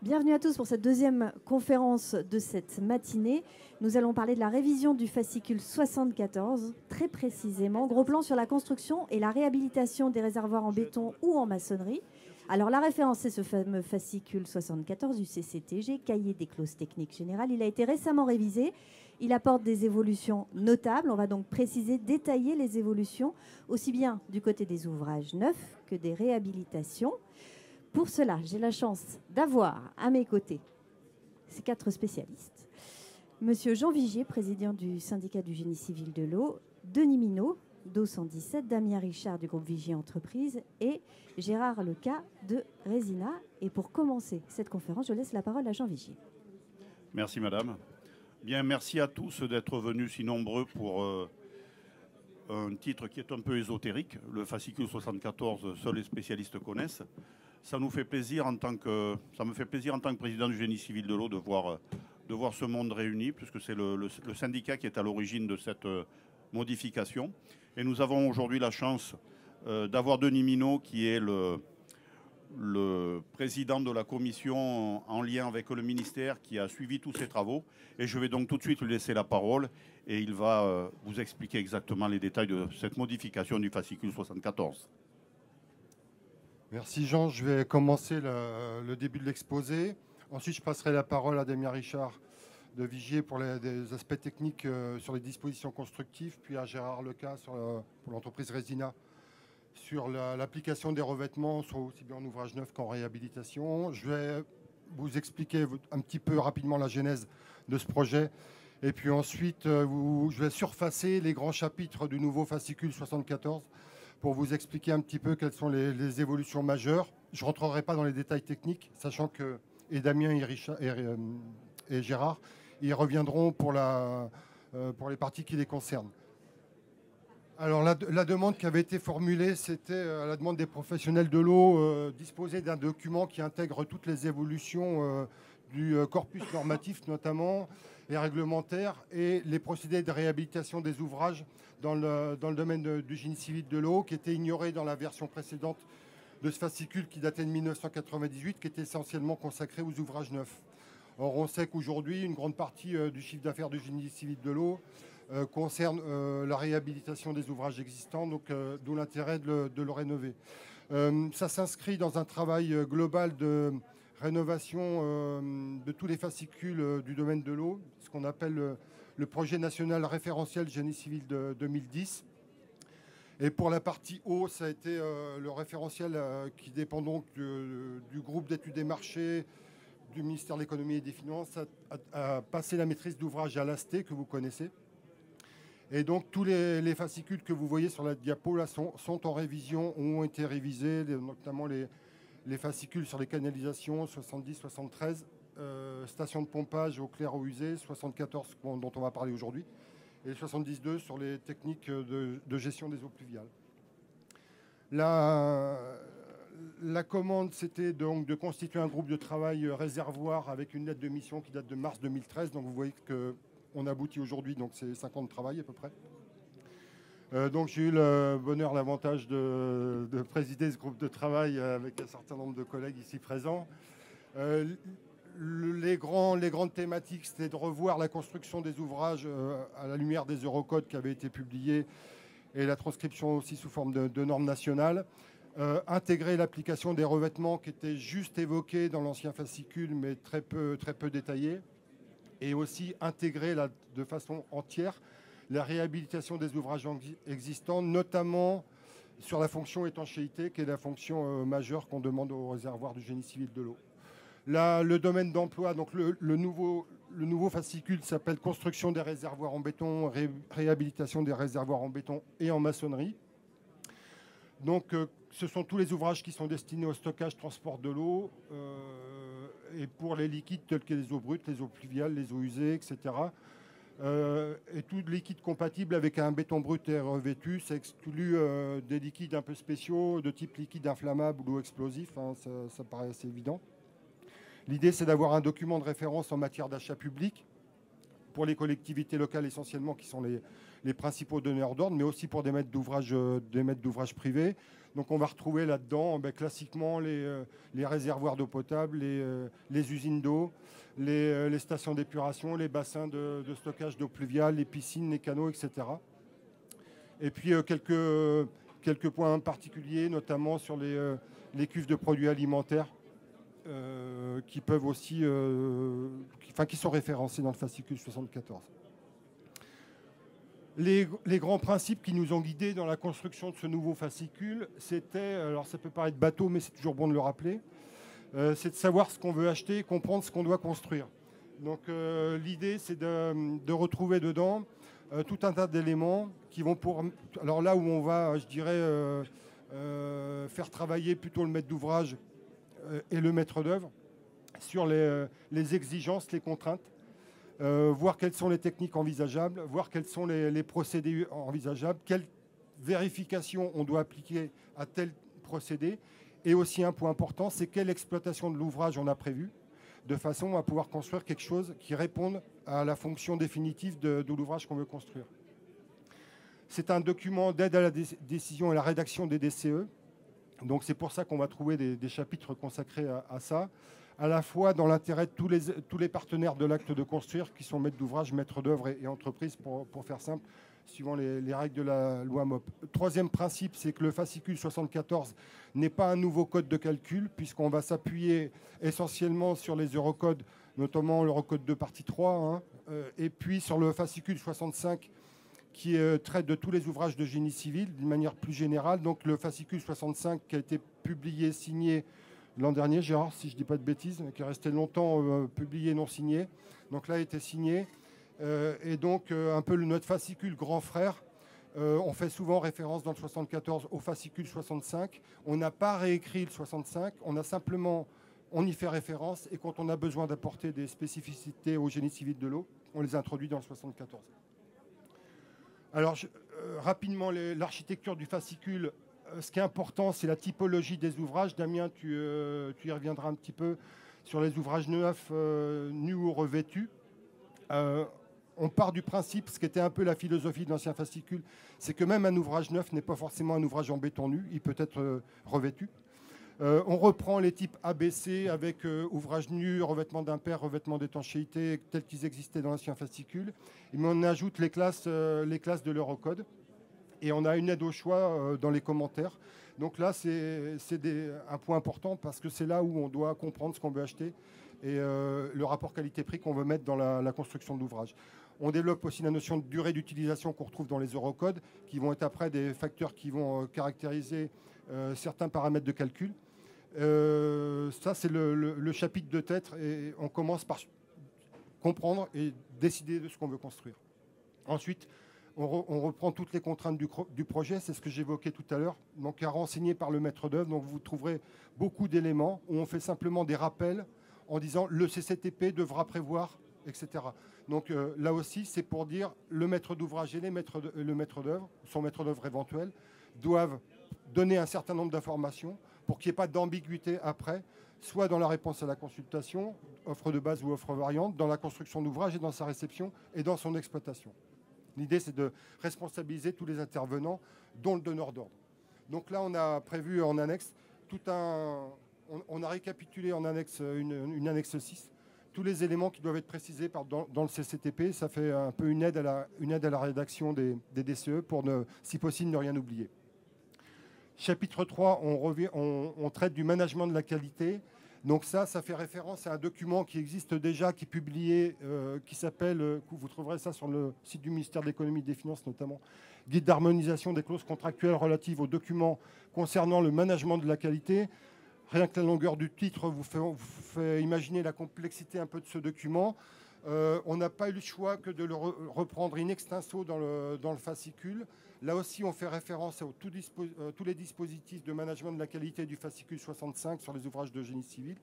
Bienvenue à tous pour cette deuxième conférence de cette matinée. Nous allons parler de la révision du fascicule 74, très précisément. Gros plan sur la construction et la réhabilitation des réservoirs en béton ou en maçonnerie. Alors la référence, c'est ce fameux fascicule 74 du CCTG, cahier des clauses techniques générales. Il a été récemment révisé. Il apporte des évolutions notables. On va donc préciser, détailler les évolutions, aussi bien du côté des ouvrages neufs que des réhabilitations. Pour cela, j'ai la chance d'avoir à mes côtés ces 4 spécialistes. Monsieur Jean Vigier, président du syndicat du génie civil de l'eau, Denis Minot, d'eau 117, Damien Richard du groupe Vigier Entreprise et Gérard Leca de Resina. Et pour commencer cette conférence, je laisse la parole à Jean Vigier. Merci madame. Bien, merci à tous d'être venus si nombreux pour un titre qui est un peu ésotérique, le fascicule 74, seuls les spécialistes connaissent. Ça me fait plaisir en tant que président du génie civil de l'eau de voir ce monde réuni, puisque c'est le syndicat qui est à l'origine de cette modification. Et nous avons aujourd'hui la chance d'avoir Denis Minot, qui est le président de la commission en lien avec le ministère qui a suivi tous ces travaux. Et je vais donc tout de suite lui laisser la parole et il va vous expliquer exactement les détails de cette modification du fascicule 74. Merci Jean, je vais commencer le début de l'exposé. Ensuite, je passerai la parole à Damien Richard de Vigier pour des aspects techniques sur les dispositions constructives, puis à Gérard Leca pour l'entreprise Resina sur l'application des revêtements, soit aussi bien en ouvrage neuf qu'en réhabilitation. Je vais vous expliquer un petit peu rapidement la genèse de ce projet. Et puis ensuite, je vais surfacer les grands chapitres du nouveau fascicule 74 pour vous expliquer un petit peu quelles sont les évolutions majeures. Je ne rentrerai pas dans les détails techniques, sachant que Damien et Gérard ils reviendront pour les parties qui les concernent. Alors la demande qui avait été formulée, c'était à la demande des professionnels de l'eau, disposer d'un document qui intègre toutes les évolutions du corpus normatif notamment, et réglementaires, et les procédés de réhabilitation des ouvrages dans le domaine du génie civil de l'eau, qui était ignoré dans la version précédente de ce fascicule qui datait de 1998, qui était essentiellement consacré aux ouvrages neufs. Or, on sait qu'aujourd'hui, une grande partie du chiffre d'affaires du génie civil de l'eau concerne la réhabilitation des ouvrages existants, donc d'où l'intérêt de le rénover. Ça s'inscrit dans un travail global de rénovation de tous les fascicules du domaine de l'eau, ce qu'on appelle le projet national référentiel génie civil de 2010. Et pour la partie eau, ça a été le référentiel qui dépend donc du groupe d'études des marchés du ministère de l'économie et des finances, a passé la maîtrise d'ouvrage à l'AST, que vous connaissez. Et donc tous les fascicules que vous voyez sur la diapo là, sont en révision, ont été révisés, notamment les fascicules sur les canalisations 70-73, stations de pompage au clair eau usée 74 dont on va parler aujourd'hui, et 72 sur les techniques de gestion des eaux pluviales. La commande, c'était donc de constituer un groupe de travail réservoir avec une lettre de mission qui date de mars 2013. Donc vous voyez qu'on aboutit aujourd'hui, donc c'est 5 ans de travail à peu près. Donc j'ai eu le bonheur, l'avantage de présider ce groupe de travail avec un certain nombre de collègues ici présents. Les grandes thématiques, c'était de revoir la construction des ouvrages à la lumière des Eurocodes qui avaient été publiés et la transcription aussi sous forme de normes nationales. Intégrer l'application des revêtements qui étaient juste évoqués dans l'ancien fascicule, mais très peu détaillés. Et aussi intégrer de façon entière la réhabilitation des ouvrages existants, notamment sur la fonction étanchéité, qui est la fonction majeure qu'on demande au réservoir du génie civil de l'eau. Là, le domaine d'emploi, donc le nouveau fascicule s'appelle construction des réservoirs en béton, réhabilitation des réservoirs en béton et en maçonnerie. Donc, ce sont tous les ouvrages qui sont destinés au stockage, transport de l'eau, et pour les liquides tels que les eaux brutes, les eaux pluviales, les eaux usées, etc. Et tout liquide compatible avec un béton brut et revêtu, ça exclut des liquides un peu spéciaux, de type liquide inflammable ou explosif, hein, ça paraît assez évident. L'idée, c'est d'avoir un document de référence en matière d'achat public pour les collectivités locales essentiellement, qui sont les principaux donneurs d'ordre, mais aussi pour des maîtres d'ouvrage privés. Donc on va retrouver là-dedans classiquement les réservoirs d'eau potable, les usines d'eau, les stations d'épuration, les bassins de stockage d'eau pluviale, les piscines, les canaux, etc. Et puis quelques points particuliers, notamment sur les cuves de produits alimentaires qui peuvent aussi, qui sont référencés dans le fascicule 74. Les grands principes qui nous ont guidés dans la construction de ce nouveau fascicule, c'était, alors ça peut paraître bateau, mais c'est toujours bon de le rappeler, c'est de savoir ce qu'on veut acheter et comprendre ce qu'on doit construire. Donc l'idée, c'est de retrouver dedans tout un tas d'éléments qui vont pour... Alors là où on va, je dirais, faire travailler plutôt le maître d'ouvrage et le maître d'œuvre sur les exigences, les contraintes, voir quelles sont les techniques envisageables, voir quels sont les procédés envisageables, quelle vérification on doit appliquer à tel procédé. Et aussi un point important, c'est quelle exploitation de l'ouvrage on a prévu, de façon à pouvoir construire quelque chose qui réponde à la fonction définitive de l'ouvrage qu'on veut construire. C'est un document d'aide à la décision et à la rédaction des DCE. Donc c'est pour ça qu'on va trouver des chapitres consacrés à ça, à la fois dans l'intérêt de tous les partenaires de l'acte de construire, qui sont maîtres d'ouvrage, maîtres d'œuvre et entreprises, pour faire simple, suivant les règles de la loi MOP. Troisième principe, c'est que le fascicule 74 n'est pas un nouveau code de calcul, puisqu'on va s'appuyer essentiellement sur les Eurocodes, notamment l'Eurocode 2 partie 3, et puis sur le fascicule 65, qui traite de tous les ouvrages de génie civil d'une manière plus générale. Donc le fascicule 65 qui a été publié, signé l'an dernier, Gérard, si je ne dis pas de bêtises, qui est resté longtemps publié, non signé. Donc là, il a été signé. Et donc, un peu notre fascicule grand frère. On fait souvent référence dans le 74 au fascicule 65. On n'a pas réécrit le 65. On y fait référence. Et quand on a besoin d'apporter des spécificités au génie civil de l'eau, on les introduit dans le 74. Alors, rapidement, l'architecture du fascicule. Ce qui est important, c'est la typologie des ouvrages. Damien, tu y reviendras un petit peu sur les ouvrages neufs, nus ou revêtus. On part du principe, ce qui était un peu la philosophie de l'ancien fascicule, c'est que même un ouvrage neuf n'est pas forcément un ouvrage en béton nu, il peut être revêtu. On reprend les types ABC avec ouvrage nu, revêtement d'impair, revêtement d'étanchéité, tels qu'ils existaient dans l'ancien fascicule. Mais on ajoute les classes de l'Eurocode. Et on a une aide au choix dans les commentaires. Donc là, c'est un point important parce que c'est là où on doit comprendre ce qu'on veut acheter et le rapport qualité-prix qu'on veut mettre dans la construction de l'ouvrage. On développe aussi la notion de durée d'utilisation qu'on retrouve dans les Eurocodes, qui vont être après des facteurs qui vont caractériser certains paramètres de calcul. Ça, c'est le chapitre de tête et on commence par comprendre et décider de ce qu'on veut construire. Ensuite, on reprend toutes les contraintes du projet, c'est ce que j'évoquais tout à l'heure, donc à renseigner par le maître d'œuvre. Donc vous trouverez beaucoup d'éléments où on fait simplement des rappels en disant le CCTP devra prévoir, etc. Donc là aussi, c'est pour dire le maître d'ouvrage et le maître d'œuvre, son maître d'œuvre éventuel, doivent donner un certain nombre d'informations pour qu'il n'y ait pas d'ambiguïté après, soit dans la réponse à la consultation, offre de base ou offre variante, dans la construction d'ouvrage et dans sa réception et dans son exploitation. L'idée, c'est de responsabiliser tous les intervenants, dont le donneur d'ordre. Donc là, on a prévu en annexe on a récapitulé en annexe une annexe 6, tous les éléments qui doivent être précisés dans le CCTP. Ça fait un peu une aide à la rédaction des DCE pour, si possible, ne rien oublier. Chapitre 3, on traite du management de la qualité. Donc ça fait référence à un document qui existe déjà, qui est publié, qui s'appelle, vous trouverez ça sur le site du ministère de l'économie et des finances notamment, guide d'harmonisation des clauses contractuelles relatives aux documents concernant le management de la qualité. Rien que la longueur du titre vous fait imaginer la complexité un peu de ce document. On n'a pas eu le choix que de le reprendre in extenso dans le fascicule. Là aussi, on fait référence à tous les dispositifs de management de la qualité du fascicule 65 sur les ouvrages de génie civil.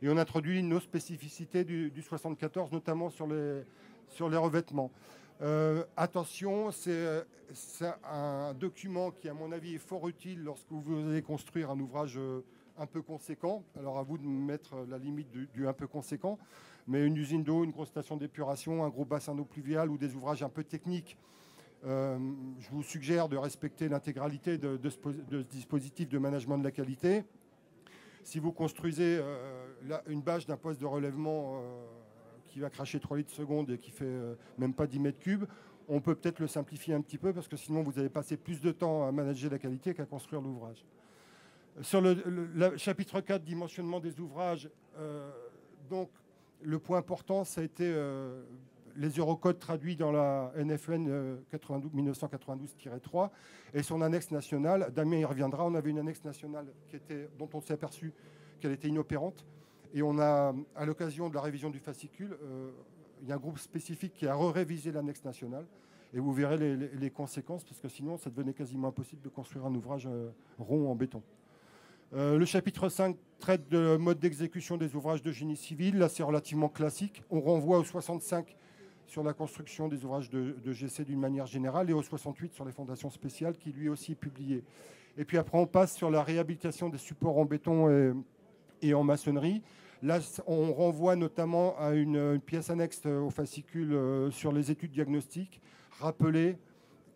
Et on introduit nos spécificités du 74, notamment sur les revêtements. Attention, c'est un document qui, à mon avis, est fort utile lorsque vous allez construire un ouvrage un peu conséquent. Alors, à vous de mettre la limite du un peu conséquent. Mais une usine d'eau, une grosse station d'épuration, un gros bassin d'eau pluviale ou des ouvrages un peu techniques Je vous suggère de respecter l'intégralité de ce dispositif de management de la qualité. Si vous construisez une bâche d'un poste de relèvement qui va cracher 3 litres seconde et qui fait même pas 10 mètres cubes, on peut peut-être le simplifier un petit peu parce que sinon vous allez passer plus de temps à manager la qualité qu'à construire l'ouvrage. Sur le chapitre 4, dimensionnement des ouvrages, donc le point important, ça a été les Eurocodes traduits dans la NFN 1992-3 et son annexe nationale. Damien y reviendra. On avait une annexe nationale dont on s'est aperçu qu'elle était inopérante. Et on a, à l'occasion de la révision du fascicule, il y a un groupe spécifique qui a révisé l'annexe nationale. Et vous verrez les conséquences, parce que sinon, ça devenait quasiment impossible de construire un ouvrage rond en béton. Le chapitre 5 traite de mode d'exécution des ouvrages de génie civil. Là, c'est relativement classique. On renvoie au 65 sur la construction des ouvrages de GC d'une manière générale et au 68 sur les fondations spéciales, qui lui aussi est publié. Et puis après, on passe sur la réhabilitation des supports en béton et en maçonnerie. Là, on renvoie notamment à une pièce annexe au fascicule sur les études diagnostiques. Rappeler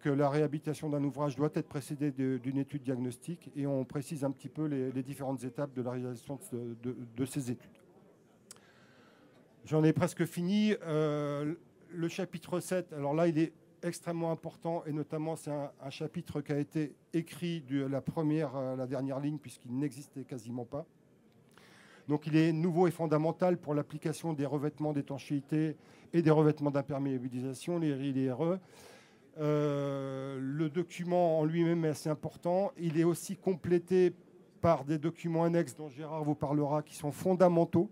que la réhabilitation d'un ouvrage doit être précédée d'une étude diagnostique et on précise un petit peu les différentes étapes de la réalisation de ces études. J'en ai presque fini. Le chapitre 7, alors là, il est extrêmement important et notamment, c'est un chapitre qui a été écrit de la première à la dernière ligne puisqu'il n'existait quasiment pas. Donc, il est nouveau et fondamental pour l'application des revêtements d'étanchéité et des revêtements d'imperméabilisation, les RI et les RE. Le document en lui-même est assez important. Il est aussi complété par des documents annexes dont Gérard vous parlera qui sont fondamentaux,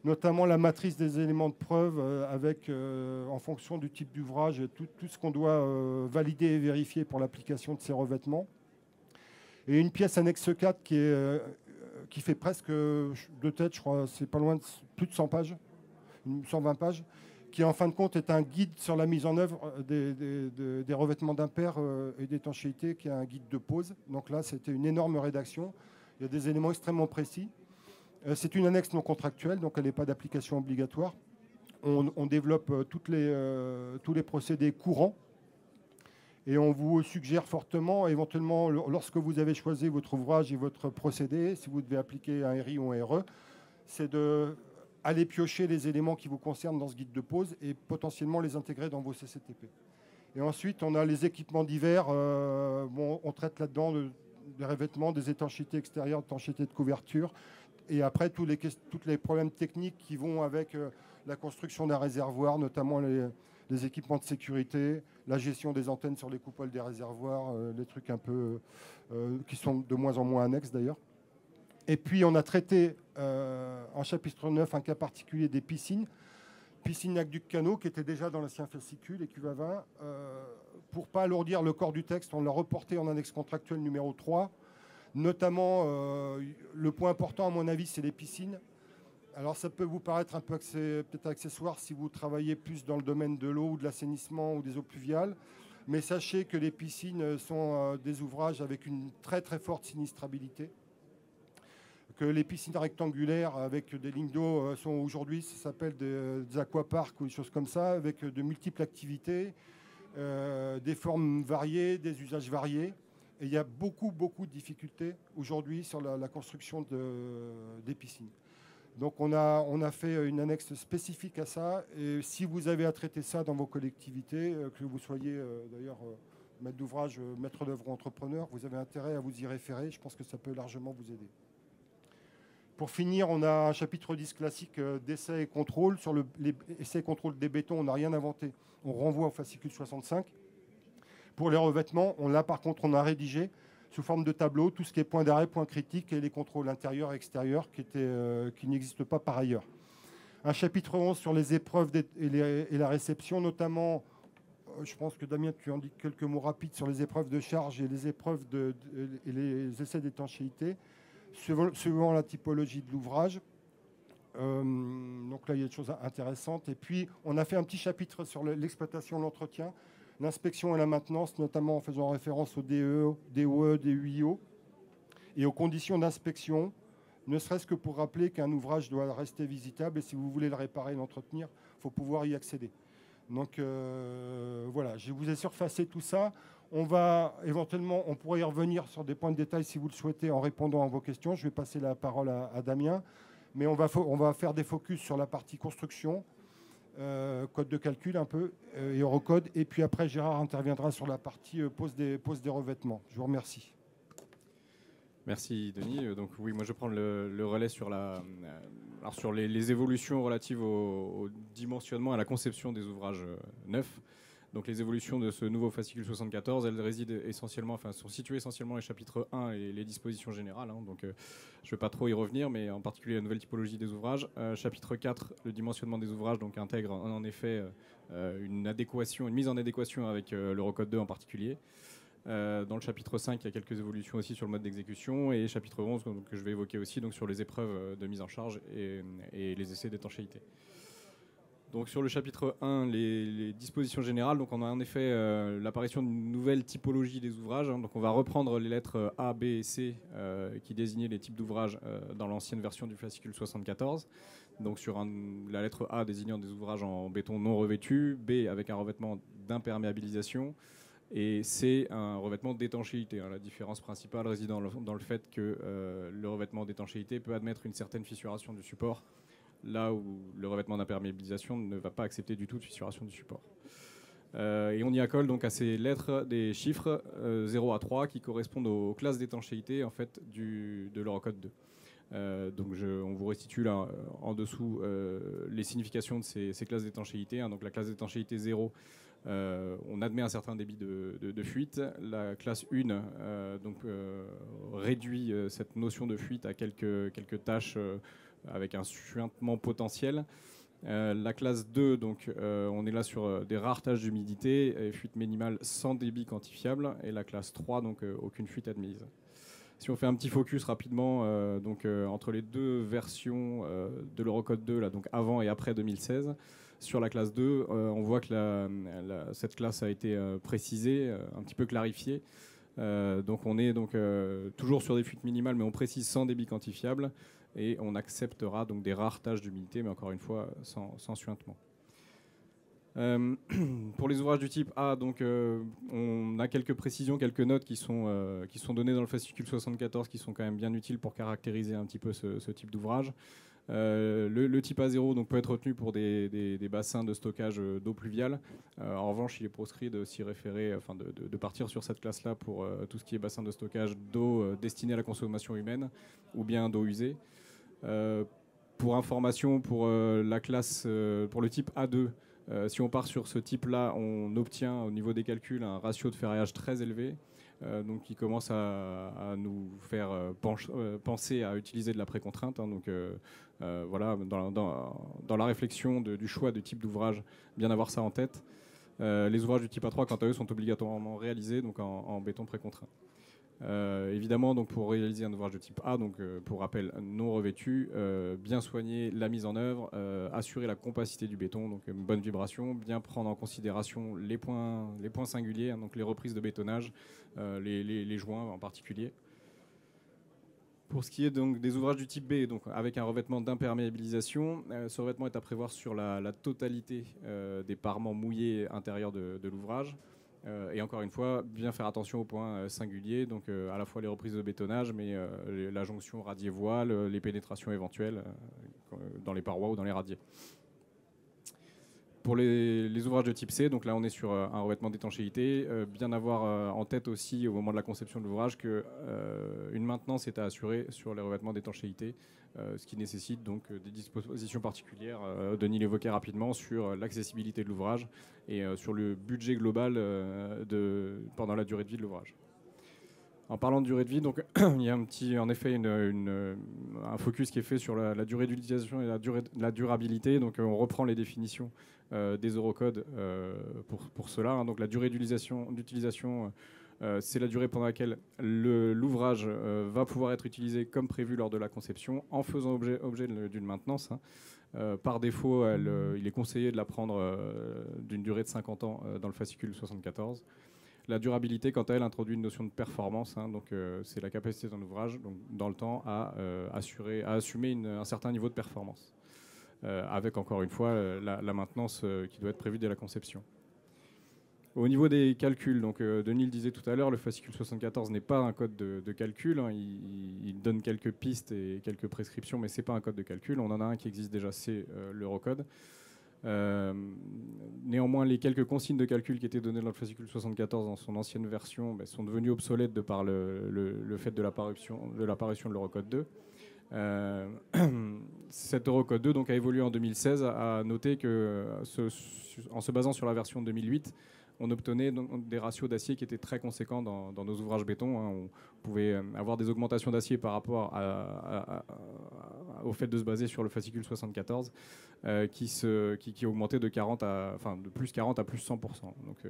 notamment la matrice des éléments de preuve avec, en fonction du type d'ouvrage, tout ce qu'on doit valider et vérifier pour l'application de ces revêtements. Et une pièce annexe 4 qui fait presque de tête, je crois, c'est pas loin de plus de 100 pages, 120 pages, qui en fin de compte est un guide sur la mise en œuvre des revêtements d'impair et d'étanchéité, qui est un guide de pose. Donc là, c'était une énorme rédaction. Il y a des éléments extrêmement précis. C'est une annexe non contractuelle, donc elle n'est pas d'application obligatoire. On développe tous les procédés courants. Et on vous suggère fortement, éventuellement, lorsque vous avez choisi votre ouvrage et votre procédé, si vous devez appliquer un RI ou un RE, c'est d'aller piocher les éléments qui vous concernent dans ce guide de pose et potentiellement les intégrer dans vos CCTP. Et ensuite, on a les équipements divers. On traite là-dedans des revêtements, des étanchéités extérieures, étanchéités de couverture. Et après, tous les problèmes techniques qui vont avec la construction d'un réservoir, notamment les équipements de sécurité, la gestion des antennes sur les coupoles des réservoirs, les trucs un peu qui sont de moins en moins annexes d'ailleurs. Et puis on a traité en chapitre 9 un cas particulier des piscines aqueduc canaux qui était déjà dans l'ancien fascicule et QVA20. Pour ne pas alourdir le corps du texte, on l'a reporté en annexe contractuelle numéro 3. Notamment, le point important à mon avis, c'est les piscines. Alors ça peut vous paraître un peu peut-être accessoire si vous travaillez plus dans le domaine de l'eau ou de l'assainissement ou des eaux pluviales, mais sachez que les piscines sont des ouvrages avec une très très forte sinistrabilité, que les piscines rectangulaires avec des lignes d'eau sont aujourd'hui, ça s'appelle des aquaparks ou des choses comme ça, avec de multiples activités, des formes variées, des usages variés. Et il y a beaucoup de difficultés aujourd'hui sur la construction des piscines. Donc on a fait une annexe spécifique à ça. Et si vous avez à traiter ça dans vos collectivités, que vous soyez d'ailleurs maître d'ouvrage, maître d'œuvre ou entrepreneur, vous avez intérêt à vous y référer. Je pense que ça peut largement vous aider. Pour finir, on a un chapitre 10 classique d'essais et contrôle. Sur les essais et contrôle des bétons, on n'a rien inventé. On renvoie au fascicule 65. Pour les revêtements, là par contre, on a rédigé sous forme de tableau tout ce qui est point d'arrêt, point critique et les contrôles intérieurs et extérieurs qui n'existent pas par ailleurs. Un chapitre 11 sur les épreuves et la réception, notamment, je pense que Damien, tu en dis quelques mots rapides sur les épreuves de charge et les épreuves et les essais d'étanchéité, suivant la typologie de l'ouvrage. Donc là, il y a des choses intéressantes. Et puis, on a fait un petit chapitre sur l'exploitation, l'entretien, l'inspection et la maintenance, notamment en faisant référence aux DE, DOE, DUIO et aux conditions d'inspection, ne serait-ce que pour rappeler qu'un ouvrage doit rester visitable et si vous voulez le réparer et l'entretenir, il faut pouvoir y accéder. Donc voilà, je vous ai surfacé tout ça. On va éventuellement, on pourrait y revenir sur des points de détail si vous le souhaitez en répondant à vos questions. Je vais passer la parole à Damien. Mais on va faire des focus sur la partie construction, code de calcul un peu, et Eurocode. Et puis après, Gérard interviendra sur la partie pose des revêtements. Je vous remercie. Merci Denis. Donc oui, moi je prends le relais sur, sur les évolutions relatives au dimensionnement et à la conception des ouvrages neufs. Donc les évolutions de ce nouveau fascicule 74, elles résident essentiellement, enfin sont situées essentiellement les chapitres 1 et les dispositions générales. Donc je ne vais pas trop y revenir, mais en particulier la nouvelle typologie des ouvrages. Chapitre 4, le dimensionnement des ouvrages, donc intègre en effet une mise en adéquation avec l'Eurocode 2 en particulier. Dans le chapitre 5, il y a quelques évolutions aussi sur le mode d'exécution, et chapitre 11 que je vais évoquer aussi donc sur les épreuves de mise en charge et les essais d'étanchéité. Donc sur le chapitre 1, les dispositions générales, donc on a en effet l'apparition d'une nouvelle typologie des ouvrages. Donc on va reprendre les lettres A, B et C qui désignaient les types d'ouvrages dans l'ancienne version du fascicule 74. Donc sur la lettre A désignant des ouvrages en béton non revêtu, B avec un revêtement d'imperméabilisation, et C, un revêtement d'étanchéité. La différence principale réside dans le fait que le revêtement d'étanchéité peut admettre une certaine fissuration du support, là où le revêtement d'imperméabilisation ne va pas accepter du tout de fissuration du support. Et on y accole donc à ces lettres des chiffres 0 à 3 qui correspondent aux classes d'étanchéité en fait, de l'Eurocode 2. Donc on vous restitue là en dessous les significations de ces classes d'étanchéité. Donc la classe d'étanchéité 0, on admet un certain débit de fuite. La classe 1 réduit cette notion de fuite à quelques tâches avec un suintement potentiel. La classe 2, donc, on est là sur des rares tâches d'humidité et fuite minimale sans débit quantifiable. Et la classe 3, donc aucune fuite admise. Si on fait un petit focus rapidement entre les deux versions de l'Eurocode 2, là, donc avant et après 2016, sur la classe 2, on voit que cette classe a été précisée, un petit peu clarifiée. Donc on est toujours sur des fuites minimales, mais on précise sans débit quantifiable. Et on acceptera donc des rares tâches d'humidité, mais encore une fois, sans suintement. Pour les ouvrages du type A, donc, on a quelques précisions, quelques notes qui sont données dans le fascicule 74, qui sont quand même bien utiles pour caractériser un petit peu ce type d'ouvrage. Le type A0 donc, peut être retenu pour des bassins de stockage d'eau pluviale. En revanche, il est proscrit de s'y référer, enfin de partir sur cette classe-là pour tout ce qui est bassin de stockage d'eau destinée à la consommation humaine ou bien d'eau usée. Pour information, pour la classe, pour le type A2, si on part sur ce type-là, on obtient au niveau des calculs un ratio de ferraillage très élevé, donc qui commence à nous faire penser à utiliser de la précontrainte. Donc voilà, dans la réflexion du choix de type d'ouvrage, bien avoir ça en tête. Les ouvrages du type A3, quant à eux, sont obligatoirement réalisés donc en béton précontraint. Évidemment, donc, pour réaliser un ouvrage de type A, donc, pour rappel non revêtu, bien soigner la mise en œuvre, assurer la compacité du béton, donc une bonne vibration, bien prendre en considération les points singuliers, donc les reprises de bétonnage, les joints en particulier. Pour ce qui est donc des ouvrages du type B, donc avec un revêtement d'imperméabilisation, ce revêtement est à prévoir sur la totalité des parements mouillés intérieurs de l'ouvrage. Et encore une fois, bien faire attention aux points singuliers, donc à la fois les reprises de bétonnage, mais la jonction radier-voile, les pénétrations éventuelles dans les parois ou dans les radiers. Pour les ouvrages de type C, donc là on est sur un revêtement d'étanchéité, bien avoir en tête aussi au moment de la conception de l'ouvrage qu'une maintenance est à assurer sur les revêtements d'étanchéité, ce qui nécessite donc des dispositions particulières. Denis l'évoquait rapidement sur l'accessibilité de l'ouvrage et sur le budget global pendant la durée de vie de l'ouvrage. En parlant de durée de vie, donc, il y a en effet un focus qui est fait sur la durée d'utilisation et la durabilité. Donc on reprend les définitions des Eurocodes pour cela. Donc la durée d'utilisation, c'est la durée pendant laquelle l'ouvrage va pouvoir être utilisé comme prévu lors de la conception, en faisant objet d'une maintenance. Par défaut, il est conseillé de la prendre d'une durée de 50 ans dans le fascicule 74. La durabilité, quant à elle, introduit une notion de performance. Donc, c'est la capacité d'un ouvrage, donc, dans le temps, à assumer un certain niveau de performance. avec encore une fois la maintenance qui doit être prévue dès la conception. Au niveau des calculs, donc Denis le disait tout à l'heure, le fascicule 74 n'est pas un code de calcul. Hein, il donne quelques pistes et quelques prescriptions, mais ce n'est pas un code de calcul. On en a un qui existe déjà, c'est l'Eurocode. Néanmoins, les quelques consignes de calcul qui étaient données dans le fascicule 74 dans son ancienne version sont devenues obsolètes de par le fait de l'apparition de l'Eurocode 2. Cet Eurocode 2 donc, a évolué en 2016, a noté que, en se basant sur la version 2008, on obtenait donc des ratios d'acier qui étaient très conséquents dans nos ouvrages béton. Hein. On pouvait avoir des augmentations d'acier par rapport au fait de se baser sur le fascicule 74 qui augmentait de plus 40 à plus 100%. Donc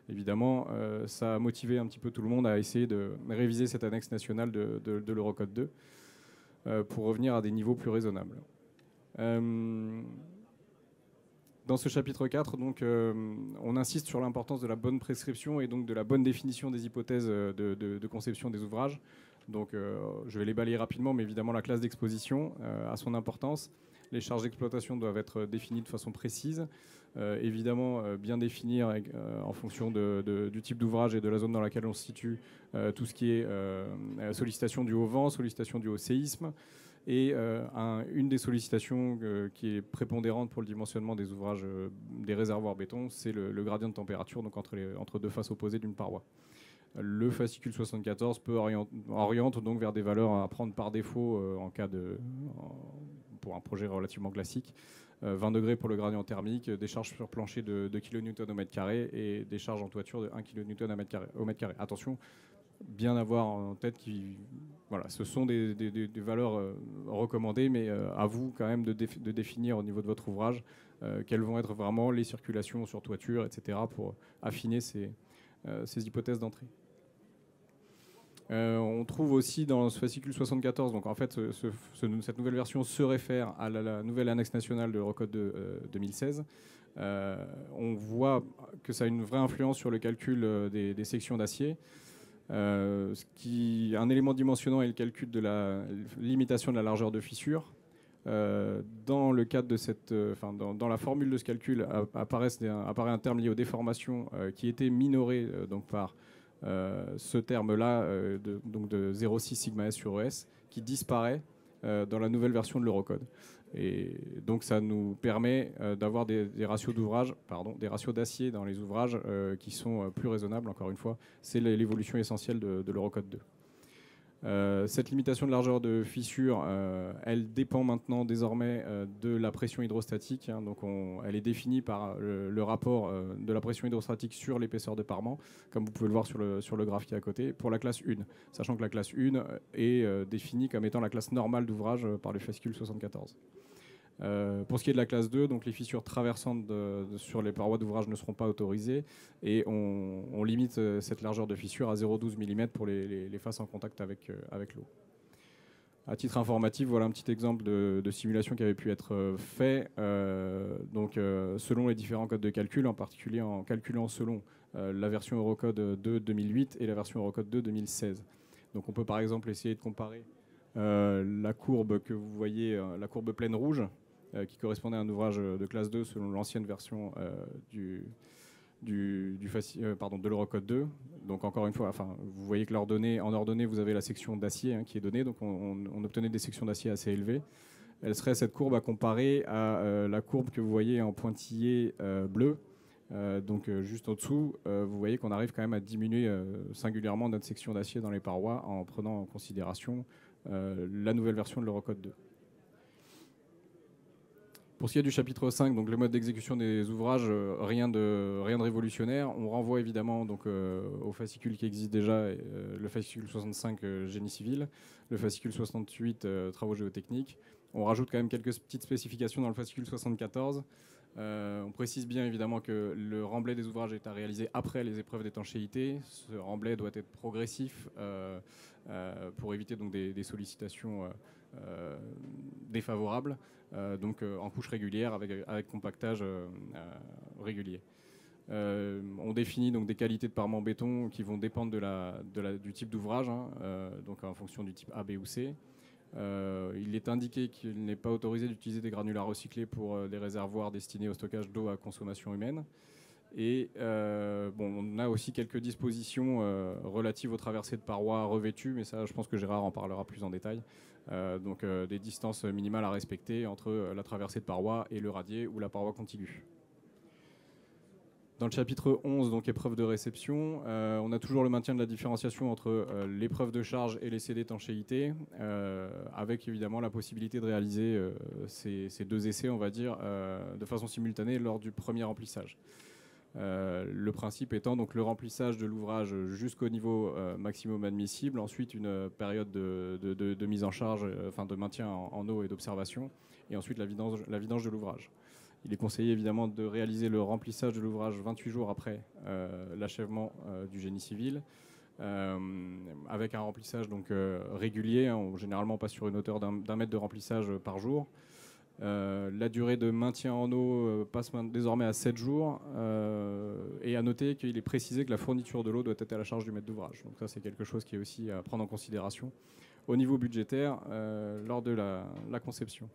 évidemment, ça a motivé un petit peu tout le monde à essayer de réviser cette annexe nationale de l'Eurocode 2 pour revenir à des niveaux plus raisonnables. Dans ce chapitre 4, donc, on insiste sur l'importance de la bonne prescription et donc de la bonne définition des hypothèses de conception des ouvrages. Donc, je vais les balayer rapidement, mais évidemment, la classe d'exposition a son importance. Les charges d'exploitation doivent être définies de façon précise. Évidemment, bien définir en fonction du type d'ouvrage et de la zone dans laquelle on se situe tout ce qui est sollicitation due au vent, sollicitation due au séisme. Et une des sollicitations qui est prépondérante pour le dimensionnement des ouvrages des réservoirs béton, c'est le gradient de température, donc entre deux faces opposées d'une paroi. Le fascicule 74 oriente donc vers des valeurs à prendre par défaut pour un projet relativement classique. 20 degrés pour le gradient thermique, des charges sur plancher de 2 kN au mètre carré et des charges en toiture de 1 kN au mètre carré. Attention, bien avoir en tête ce sont des valeurs recommandées, mais à vous quand même de définir au niveau de votre ouvrage quelles vont être vraiment les circulations sur toiture, etc. pour affiner ces hypothèses d'entrée. On trouve aussi dans ce fascicule 74, donc en fait cette nouvelle version se réfère à la nouvelle annexe nationale de l'Eurocode de 2016. On voit que ça a une vraie influence sur le calcul des sections d'acier. Un élément dimensionnant est le calcul de la limitation de la largeur de fissure. Dans le cadre de dans la formule de ce calcul apparaît un terme lié aux déformations qui était minoré donc par ce terme-là de 0,6 sigma S sur ES qui disparaît dans la nouvelle version de l'Eurocode. Et donc ça nous permet d'avoir des ratios d'acier dans les ouvrages qui sont plus raisonnables. Encore une fois, c'est l'évolution essentielle de l'Eurocode 2. Cette limitation de largeur de fissure, elle dépend maintenant désormais de la pression hydrostatique. Hein, donc elle est définie par le rapport de la pression hydrostatique sur l'épaisseur de parement, comme vous pouvez le voir sur le graphe qui est à côté, pour la classe 1. Sachant que la classe 1 est définie comme étant la classe normale d'ouvrage par le fascicule 74. Pour ce qui est de la classe 2, donc les fissures traversantes sur les parois d'ouvrage ne seront pas autorisées et on limite cette largeur de fissure à 0,12 mm pour les faces en contact avec l'eau. À titre informatif, voilà un petit exemple de simulation qui avait pu être fait selon les différents codes de calcul, en particulier en calculant selon la version Eurocode 2 2008 et la version Eurocode 2 2016. Donc on peut par exemple essayer de comparer la courbe que vous voyez, la courbe pleine rouge, qui correspondait à un ouvrage de classe 2 selon l'ancienne version de l'Eurocode 2. Donc encore une fois, vous voyez que en ordonnée, vous avez la section d'acier qui est donnée. Donc on obtenait des sections d'acier assez élevées. Elle serait cette courbe à comparer à la courbe que vous voyez en pointillé bleu. Juste au-dessous, vous voyez qu'on arrive quand même à diminuer singulièrement notre section d'acier dans les parois en prenant en considération la nouvelle version de l'Eurocode 2. Pour ce qui est du chapitre 5, donc le mode d'exécution des ouvrages, rien de révolutionnaire. On renvoie évidemment au fascicule qui existe déjà, le fascicule 65 génie civil, le fascicule 68 travaux géotechniques. On rajoute quand même quelques petites spécifications dans le fascicule 74. On précise bien évidemment que le remblai des ouvrages est à réaliser après les épreuves d'étanchéité. Ce remblai doit être progressif pour éviter donc des sollicitations défavorables, en couche régulière avec compactage régulier. On définit donc des qualités de parement béton qui vont dépendre du type d'ouvrage, donc en fonction du type A, B ou C. Il est indiqué qu'il n'est pas autorisé d'utiliser des granulats recyclés pour des réservoirs destinés au stockage d'eau à consommation humaine. Et on a aussi quelques dispositions relatives aux traversées de parois revêtues, mais ça, je pense que Gérard en parlera plus en détail. Des distances minimales à respecter entre la traversée de parois et le radier ou la paroi contiguë. Dans le chapitre 11, donc épreuve de réception, on a toujours le maintien de la différenciation entre l'épreuve de charge et l'essai d'étanchéité, avec évidemment la possibilité de réaliser ces deux essais, on va dire, de façon simultanée lors du premier remplissage. Le principe étant donc le remplissage de l'ouvrage jusqu'au niveau maximum admissible, ensuite une période de mise en charge, de maintien en eau et d'observation, et ensuite la vidange de l'ouvrage. Il est conseillé évidemment de réaliser le remplissage de l'ouvrage 28 jours après l'achèvement du génie civil, avec un remplissage donc, régulier. Généralement, on passe sur une hauteur d'un mètre de remplissage par jour. La durée de maintien en eau passe désormais à 7 jours. Et à noter qu'il est précisé que la fourniture de l'eau doit être à la charge du maître d'ouvrage. Donc ça, c'est quelque chose qui est aussi à prendre en considération au niveau budgétaire lors de la conception.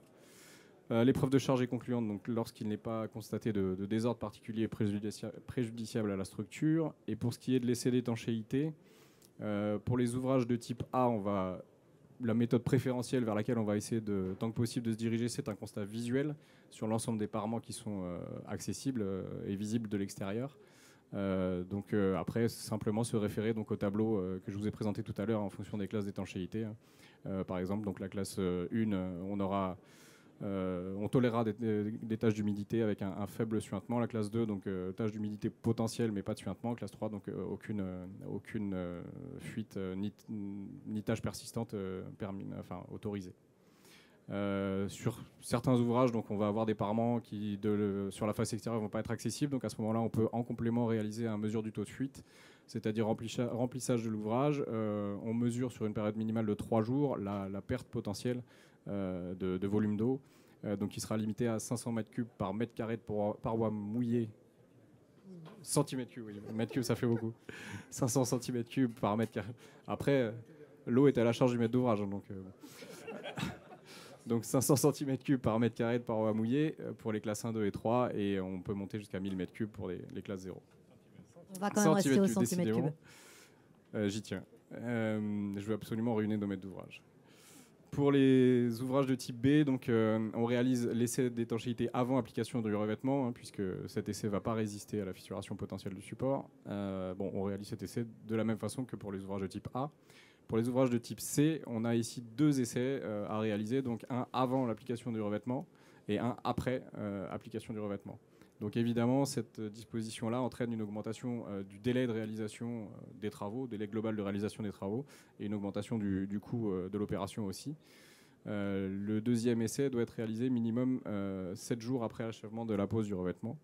L'épreuve de charge est concluante donc, lorsqu'il n'est pas constaté de désordre particulier préjudiciable à la structure. Et pour ce qui est de l'essai d'étanchéité, pour les ouvrages de type A, la méthode préférentielle vers laquelle on va essayer tant que possible de se diriger, c'est un constat visuel sur l'ensemble des parements qui sont accessibles et visibles de l'extérieur. Après, simplement se référer donc, au tableau que je vous ai présenté tout à l'heure en fonction des classes d'étanchéité. Par exemple, donc, la classe 1, on tolérera des tâches d'humidité avec un faible suintement. La classe 2, donc tâche d'humidité potentielle mais pas de suintement. Classe 3, donc aucune fuite ni tâche persistante autorisée. Sur certains ouvrages, donc, on va avoir des parements qui, sur la face extérieure, ne vont pas être accessibles. Donc à ce moment-là, on peut en complément réaliser un mesure du taux de fuite, c'est-à-dire remplissage de l'ouvrage. On mesure sur une période minimale de 3 jours la perte potentielle de volume d'eau, donc qui sera limité à 500 m3 par mètre carré de paroi mouillée. Centimètres cubes, oui. Mètre cube, ça fait beaucoup. 500 cm3 par mètre carré. Après, l'eau est à la charge du maître d'ouvrage. Donc 500 cm3 par mètre carré de paroi mouillée pour les classes 1, 2 et 3, et on peut monter jusqu'à 1000 m3 pour les classes 0. On va quand même rester au centimètre cube. J'y tiens. Je veux absolument ruiner nos maîtres d'ouvrage. Pour les ouvrages de type B, donc, on réalise l'essai d'étanchéité avant application du revêtement, puisque cet essai ne va pas résister à la fissuration potentielle du support. On réalise cet essai de la même façon que pour les ouvrages de type A. Pour les ouvrages de type C, on a ici 2 essais à réaliser, donc un avant l'application du revêtement et un après application du revêtement. Donc évidemment, cette disposition-là entraîne une augmentation du délai de réalisation des travaux, délai global de réalisation des travaux, et une augmentation du coût de l'opération aussi. Le deuxième essai doit être réalisé minimum 7 jours après l'achèvement de la pose du revêtement.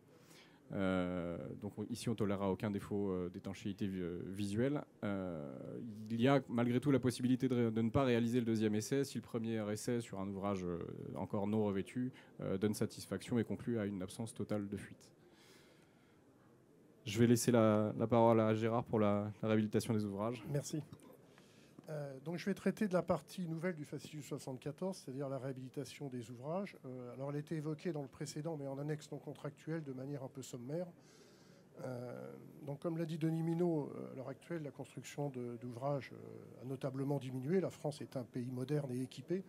Donc ici, on ne tolérera aucun défaut d'étanchéité visuelle. Il y a malgré tout la possibilité de ne pas réaliser le deuxième essai si le premier essai sur un ouvrage encore non revêtu donne satisfaction et conclut à une absence totale de fuite. Je vais laisser la parole à Gérard pour la réhabilitation des ouvrages. Merci. Donc je vais traiter de la partie nouvelle du fascicule 74, c'est-à-dire la réhabilitation des ouvrages. Alors elle a été évoquée dans le précédent, mais en annexe non contractuelle de manière un peu sommaire. Donc comme l'a dit Denis Minot, à l'heure actuelle, la construction d'ouvrages a notablement diminué. La France est un pays moderne et équipé,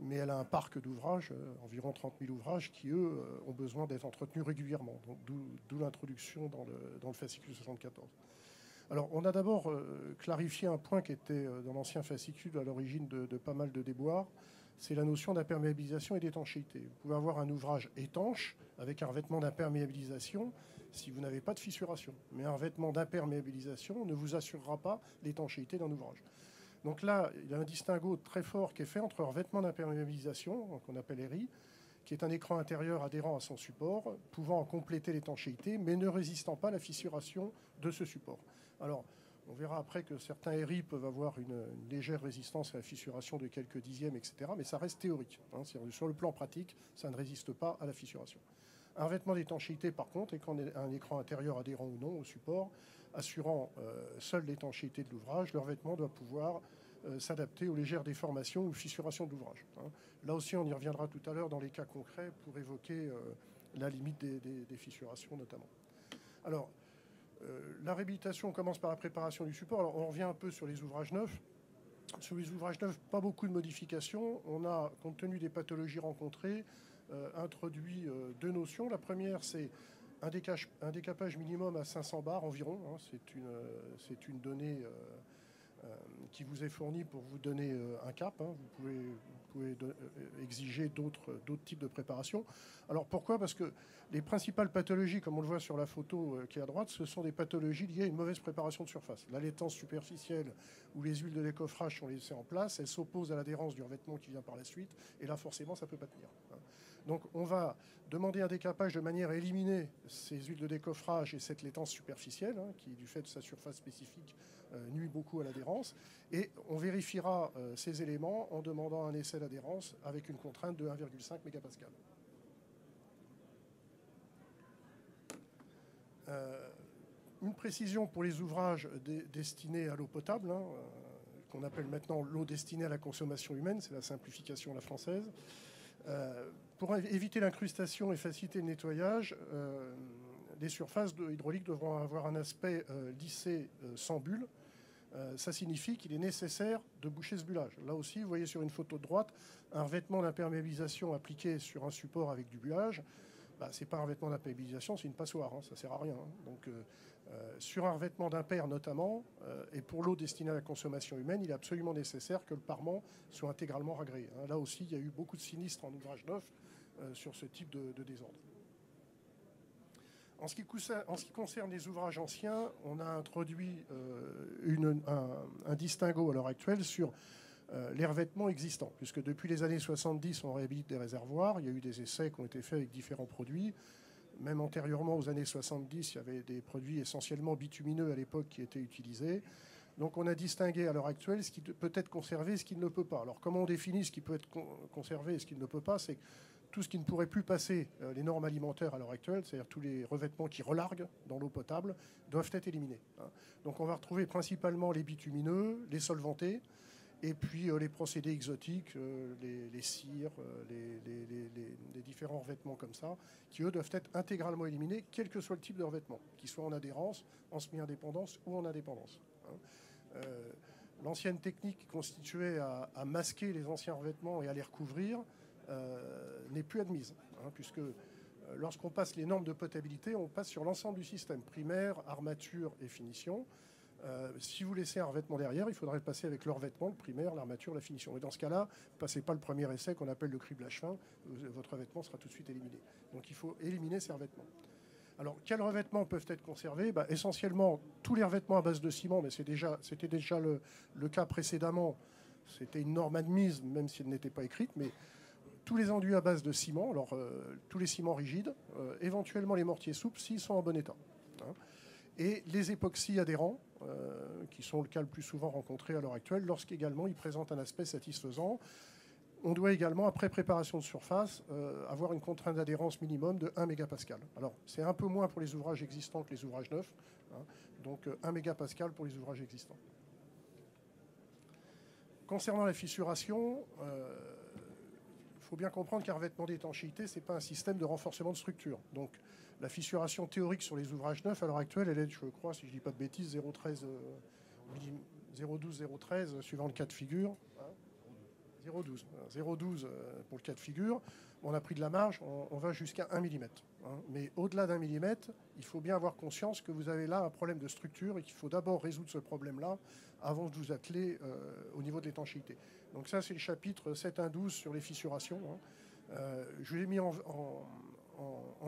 mais elle a un parc d'ouvrages, environ 30 000 ouvrages, qui, eux, ont besoin d'être entretenus régulièrement. D'où l'introduction dans le fascicule 74. Alors, on a d'abord clarifié un point qui était dans l'ancien fascicule à l'origine de pas mal de déboires, c'est la notion d'imperméabilisation et d'étanchéité. Vous pouvez avoir un ouvrage étanche avec un revêtement d'imperméabilisation si vous n'avez pas de fissuration. Mais un revêtement d'imperméabilisation ne vous assurera pas l'étanchéité d'un ouvrage. Donc là, il y a un distinguo très fort qui est fait entre un revêtement d'imperméabilisation, qu'on appelle ERI, qui est un écran intérieur adhérent à son support, pouvant en compléter l'étanchéité, mais ne résistant pas à la fissuration de ce support. Alors, on verra après que certains ERI peuvent avoir une légère résistance à la fissuration de quelques dixièmes, etc. Mais ça reste théorique. Sur le plan pratique, ça ne résiste pas à la fissuration. Un revêtement d'étanchéité, par contre, est un écran intérieur adhérent ou non au support, assurant seule l'étanchéité de l'ouvrage. Le revêtement doit pouvoir s'adapter aux légères déformations ou fissurations de l'ouvrage. Là aussi, on y reviendra tout à l'heure dans les cas concrets pour évoquer la limite des fissurations notamment. Alors, la réhabilitation commence par la préparation du support. Alors, on revient un peu sur les ouvrages neufs. Sur les ouvrages neufs, pas beaucoup de modifications. On a, compte tenu des pathologies rencontrées, introduit deux notions. La première, c'est un décapage minimum à 500 bars environ. C'est une donnée qui vous est fournie pour vous donner un cap. Vous pouvez exiger d'autres types de préparation. Alors pourquoi? Parce que les principales pathologies, comme on le voit sur la photo qui est à droite, ce sont des pathologies liées à une mauvaise préparation de surface. La laitance superficielle où les huiles de décoffrage sont laissées en place, elles s'opposent à l'adhérence du revêtement qui vient par la suite, et là forcément ça ne peut pas tenir. Donc on va demander un décapage de manière à éliminer ces huiles de décoffrage et cette laitance superficielle, qui du fait de sa surface spécifique nuit beaucoup à l'adhérence, et on vérifiera ces éléments en demandant un essai d'adhérence avec une contrainte de 1,5 mégapascal. Une précision pour les ouvrages destinés à l'eau potable, qu'on appelle maintenant l'eau destinée à la consommation humaine, c'est la simplification à la française. Pour éviter l'incrustation et faciliter le nettoyage, les surfaces hydrauliques devront avoir un aspect lissé sans bulle. Ça signifie qu'il est nécessaire de boucher ce bullage. Là aussi, vous voyez sur une photo de droite, un revêtement d'imperméabilisation appliqué sur un support avec du bullage. Ce n'est pas un revêtement d'imperméabilisation, c'est une passoire, ça ne sert à rien. Donc, sur un revêtement d'imper notamment, et pour l'eau destinée à la consommation humaine, il est absolument nécessaire que le parement soit intégralement ragréé. Là aussi, il y a eu beaucoup de sinistres en ouvrage neuf sur ce type de désordre. En ce qui concerne les ouvrages anciens, on a introduit un distinguo à l'heure actuelle sur les revêtements existants, puisque depuis les années 70, on réhabilite des réservoirs. Il y a eu des essais qui ont été faits avec différents produits. Même antérieurement aux années 70, il y avait des produits essentiellement bitumineux à l'époque qui étaient utilisés. Donc on a distingué à l'heure actuelle ce qui peut être conservé et ce qui ne le peut pas. Alors comment on définit ce qui peut être conservé et ce qui ne le peut pas? C'est tout ce qui ne pourrait plus passer les normes alimentaires à l'heure actuelle, c'est-à-dire tous les revêtements qui relarguent dans l'eau potable, doivent être éliminés. Donc on va retrouver principalement les bitumineux, les solventés, et puis les procédés exotiques, les cires, les différents revêtements comme ça, qui eux doivent être intégralement éliminés, quel que soit le type de revêtement, qu'il soit en adhérence, en semi-indépendance ou en indépendance. L'ancienne technique constituée à masquer les anciens revêtements et à les recouvrir n'est plus admise, puisque lorsqu'on passe les normes de potabilité, on passe sur l'ensemble du système, primaire, armature et finition. Si vous laissez un revêtement derrière, il faudrait le passer avec le revêtement, le primaire, l'armature, la finition. Et dans ce cas-là, ne passez pas le premier essai qu'on appelle le criblage fin, votre revêtement sera tout de suite éliminé. Donc il faut éliminer ces revêtements. Alors, quels revêtements peuvent être conservés? Essentiellement, tous les revêtements à base de ciment, mais c'était déjà le cas précédemment. C'était une norme admise, même si elle n'était pas écrite, mais tous les enduits à base de ciment, alors tous les ciments rigides, éventuellement les mortiers souples s'ils sont en bon état. Et les époxys adhérents, qui sont le cas le plus souvent rencontré à l'heure actuelle, lorsqu'également ils présentent un aspect satisfaisant. On doit également, après préparation de surface, avoir une contrainte d'adhérence minimum de 1 mégapascal. Alors, c'est un peu moins pour les ouvrages existants que les ouvrages neufs, donc 1 mégapascal pour les ouvrages existants. Concernant la fissuration, il faut bien comprendre qu'un revêtement d'étanchéité, ce n'est pas un système de renforcement de structure. Donc, la fissuration théorique sur les ouvrages neufs, à l'heure actuelle, elle est, je crois, si je ne dis pas de bêtises, 0,12-0,13 suivant le cas de figure. 0,12 pour le cas de figure. On a pris de la marge, on va jusqu'à 1 mm. Mais au-delà d'1 mm, il faut bien avoir conscience que vous avez là un problème de structure et qu'il faut d'abord résoudre ce problème-là avant de vous atteler au niveau de l'étanchéité. Donc ça, c'est le chapitre 7.1.12 sur les fissurations. Je l'ai mis en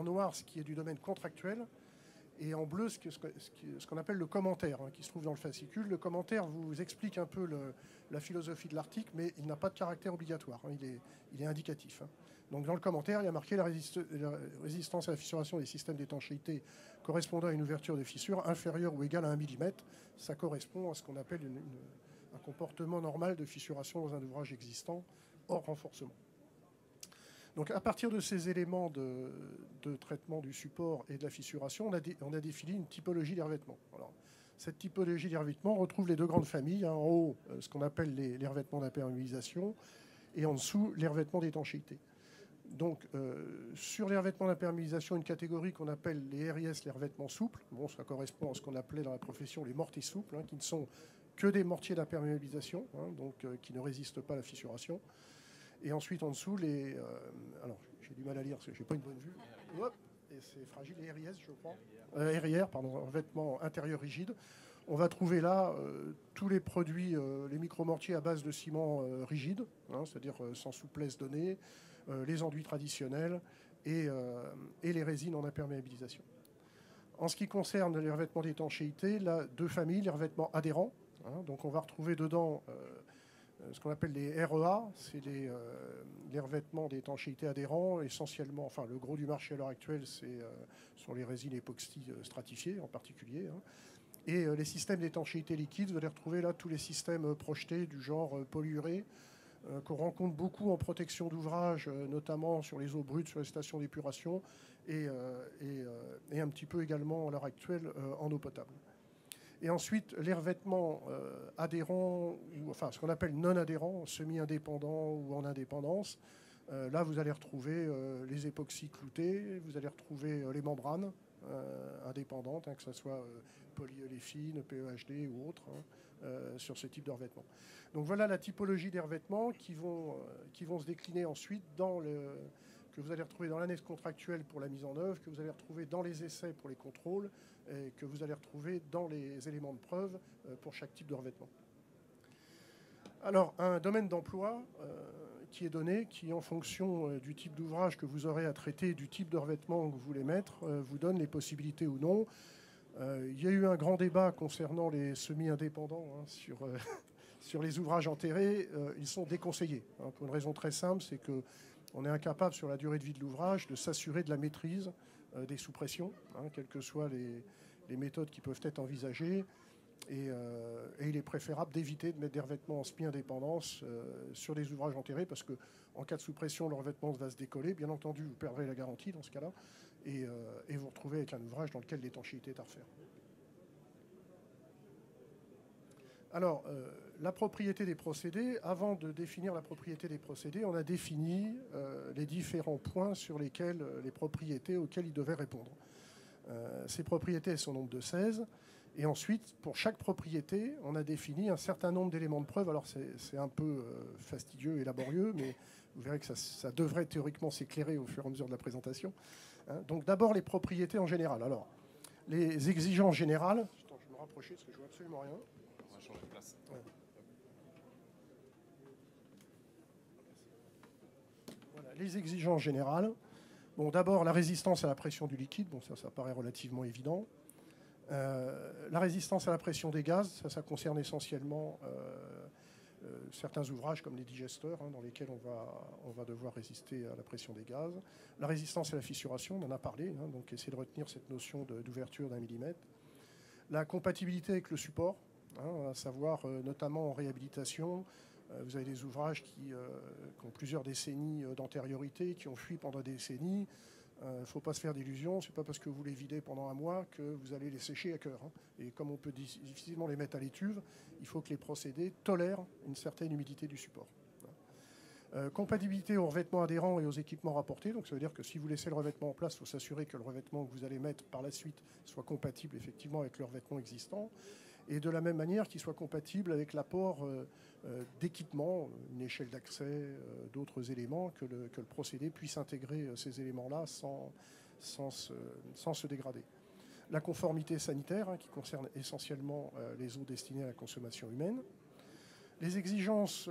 noir ce qui est du domaine contractuel et en bleu ce qu'on appelle le commentaire qui se trouve dans le fascicule. Le commentaire vous explique un peu la philosophie de l'article, mais il n'a pas de caractère obligatoire, il est indicatif. Donc dans le commentaire, il y a marqué la résistance à la fissuration des systèmes d'étanchéité correspondant à une ouverture de fissure inférieure ou égale à 1 mm. Ça correspond à ce qu'on appelle un comportement normal de fissuration dans un ouvrage existant hors renforcement. Donc à partir de ces éléments de traitement du support et de la fissuration, on a défini une typologie des revêtements. Alors, Cette typologie des revêtements retrouve les deux grandes familles. En haut, ce qu'on appelle les revêtements d'imperméabilisation, et en dessous, les revêtements d'étanchéité. Donc, sur les revêtements d'imperméabilisation, une catégorie qu'on appelle les RIS, les revêtements souples. Bon, ça correspond à ce qu'on appelait dans la profession les mortiers souples, qui ne sont que des mortiers d'imperméabilisation, donc qui ne résistent pas à la fissuration. Et ensuite, en dessous, alors, j'ai du mal à lire parce que je n'ai pas une bonne vue. Hop, et c'est fragile, les RIS, je crois. RIR, pardon, revêtements intérieurs rigides. On va trouver là tous les produits, les micromortiers à base de ciment rigide, c'est-à-dire sans souplesse donnée, les enduits traditionnels et les résines en imperméabilisation. En ce qui concerne les revêtements d'étanchéité, là, deux familles, les revêtements adhérents. Donc on va retrouver dedans ce qu'on appelle les REA, c'est les revêtements d'étanchéité adhérents, essentiellement, enfin le gros du marché à l'heure actuelle, sont les résines époxy stratifiées en particulier. Et les systèmes d'étanchéité liquide, vous allez retrouver là tous les systèmes projetés du genre polyurée, qu'on rencontre beaucoup en protection d'ouvrage, notamment sur les eaux brutes, sur les stations d'épuration, et un petit peu également à l'heure actuelle en eau potable. Et ensuite, les revêtements adhérents, enfin ce qu'on appelle non adhérents, semi-indépendants ou en indépendance. Là, vous allez retrouver les époxys cloutés, vous allez retrouver les membranes indépendantes, que ce soit polyolefine, PEHD ou autres, sur ce type de revêtement. Donc voilà la typologie des revêtements qui vont se décliner ensuite que vous allez retrouver dans l'annexe contractuelle pour la mise en œuvre, que vous allez retrouver dans les essais pour les contrôles, et que vous allez retrouver dans les éléments de preuve pour chaque type de revêtement. Alors, un domaine d'emploi qui est donné, qui en fonction du type d'ouvrage que vous aurez à traiter, du type de revêtement que vous voulez mettre, vous donne les possibilités ou non. Il y a eu un grand débat concernant les semi-indépendants sur les ouvrages enterrés. Ils sont déconseillés, pour une raison très simple, c'est qu'on est incapable sur la durée de vie de l'ouvrage de s'assurer de la maîtrise des sous-pressions, quelles que soient les méthodes qui peuvent être envisagées. Et il est préférable d'éviter de mettre des revêtements en semi-indépendance sur des ouvrages enterrés, parce qu'en cas de sous-pression, le revêtement va se décoller. Bien entendu, vous perdrez la garantie dans ce cas-là, et vous retrouvez avec un ouvrage dans lequel l'étanchéité est à refaire. Alors, la propriété des procédés, avant de définir la propriété des procédés, on a défini les différents points sur lesquels, les propriétés auxquelles ils devaient répondre. Ces propriétés sont au nombre de 16. Et ensuite, pour chaque propriété, on a défini un certain nombre d'éléments de preuve. Alors, c'est un peu fastidieux et laborieux, mais vous verrez que ça devrait théoriquement s'éclairer au fur et à mesure de la présentation. Donc, d'abord, les propriétés en général. Alors, les exigences générales... Attends, je vais me rapprocher parce que je vois absolument rien. On va changer de place. Ouais. Voilà, les exigences générales. Bon, d'abord, la résistance à la pression du liquide. Bon, ça paraît relativement évident. La résistance à la pression des gaz, ça concerne essentiellement certains ouvrages comme les digesteurs, dans lesquels on va devoir résister à la pression des gaz. La résistance à la fissuration, on en a parlé, donc essayez de retenir cette notion d'ouverture d'1 millimètre. La compatibilité avec le support, à savoir notamment en réhabilitation. Vous avez des ouvrages qui ont plusieurs décennies d'antériorité, qui ont fui pendant des décennies. Il ne faut pas se faire d'illusions, ce n'est pas parce que vous les videz pendant un mois que vous allez les sécher à cœur. Et comme on peut difficilement les mettre à l'étuve, il faut que les procédés tolèrent une certaine humidité du support. Compatibilité aux revêtements adhérents et aux équipements rapportés. Donc ça veut dire que si vous laissez le revêtement en place, il faut s'assurer que le revêtement que vous allez mettre par la suite soit compatible effectivement avec le revêtement existant. Et de la même manière qu'il soit compatible avec l'apport d'équipements, une échelle d'accès, d'autres éléments, que le procédé puisse intégrer ces éléments-là sans se dégrader. La conformité sanitaire, qui concerne essentiellement les eaux destinées à la consommation humaine. Les exigences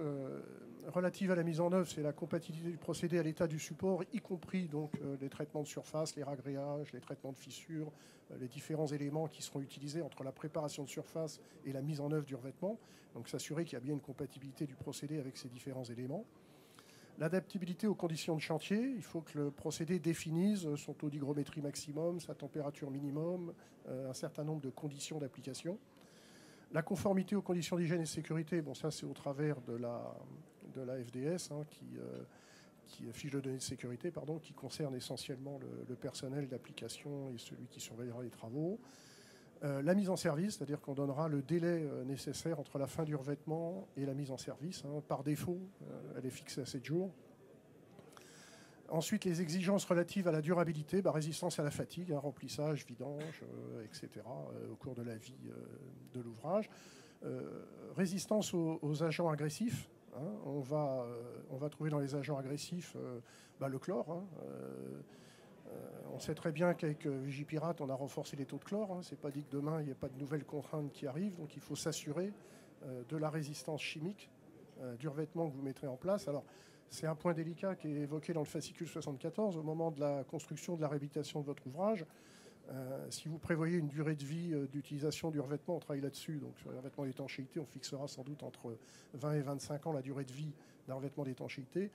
relatives à la mise en œuvre, c'est la compatibilité du procédé à l'état du support, y compris donc les traitements de surface, les ragréages, les traitements de fissures, les différents éléments qui seront utilisés entre la préparation de surface et la mise en œuvre du revêtement. Donc s'assurer qu'il y a bien une compatibilité du procédé avec ces différents éléments. L'adaptabilité aux conditions de chantier, il faut que le procédé définisse son taux d'hygrométrie maximum, sa température minimum, un certain nombre de conditions d'application. La conformité aux conditions d'hygiène et de sécurité, bon ça c'est au travers de la FDS, qui fiche de données de sécurité, qui concerne essentiellement le personnel d'application et celui qui surveillera les travaux. La mise en service, c'est-à-dire qu'on donnera le délai nécessaire entre la fin du revêtement et la mise en service. Par défaut, elle est fixée à 7 jours. Ensuite, les exigences relatives à la durabilité, résistance à la fatigue, remplissage, vidange, etc. Au cours de la vie de l'ouvrage. Résistance aux agents agressifs. On va trouver dans les agents agressifs le chlore. On sait très bien qu'avec Vigipirate, on a renforcé les taux de chlore. C'est pas dit que demain, il n'y a pas de nouvelles contraintes qui arrivent. Donc il faut s'assurer de la résistance chimique du revêtement que vous mettrez en place. Alors, c'est un point délicat qui est évoqué dans le fascicule 74. Au moment de la construction, de la réhabilitation de votre ouvrage, si vous prévoyez une durée de vie d'utilisation du revêtement, on travaille là-dessus. Donc sur le revêtement d'étanchéité, on fixera sans doute entre 20 et 25 ans la durée de vie d'un revêtement d'étanchéité.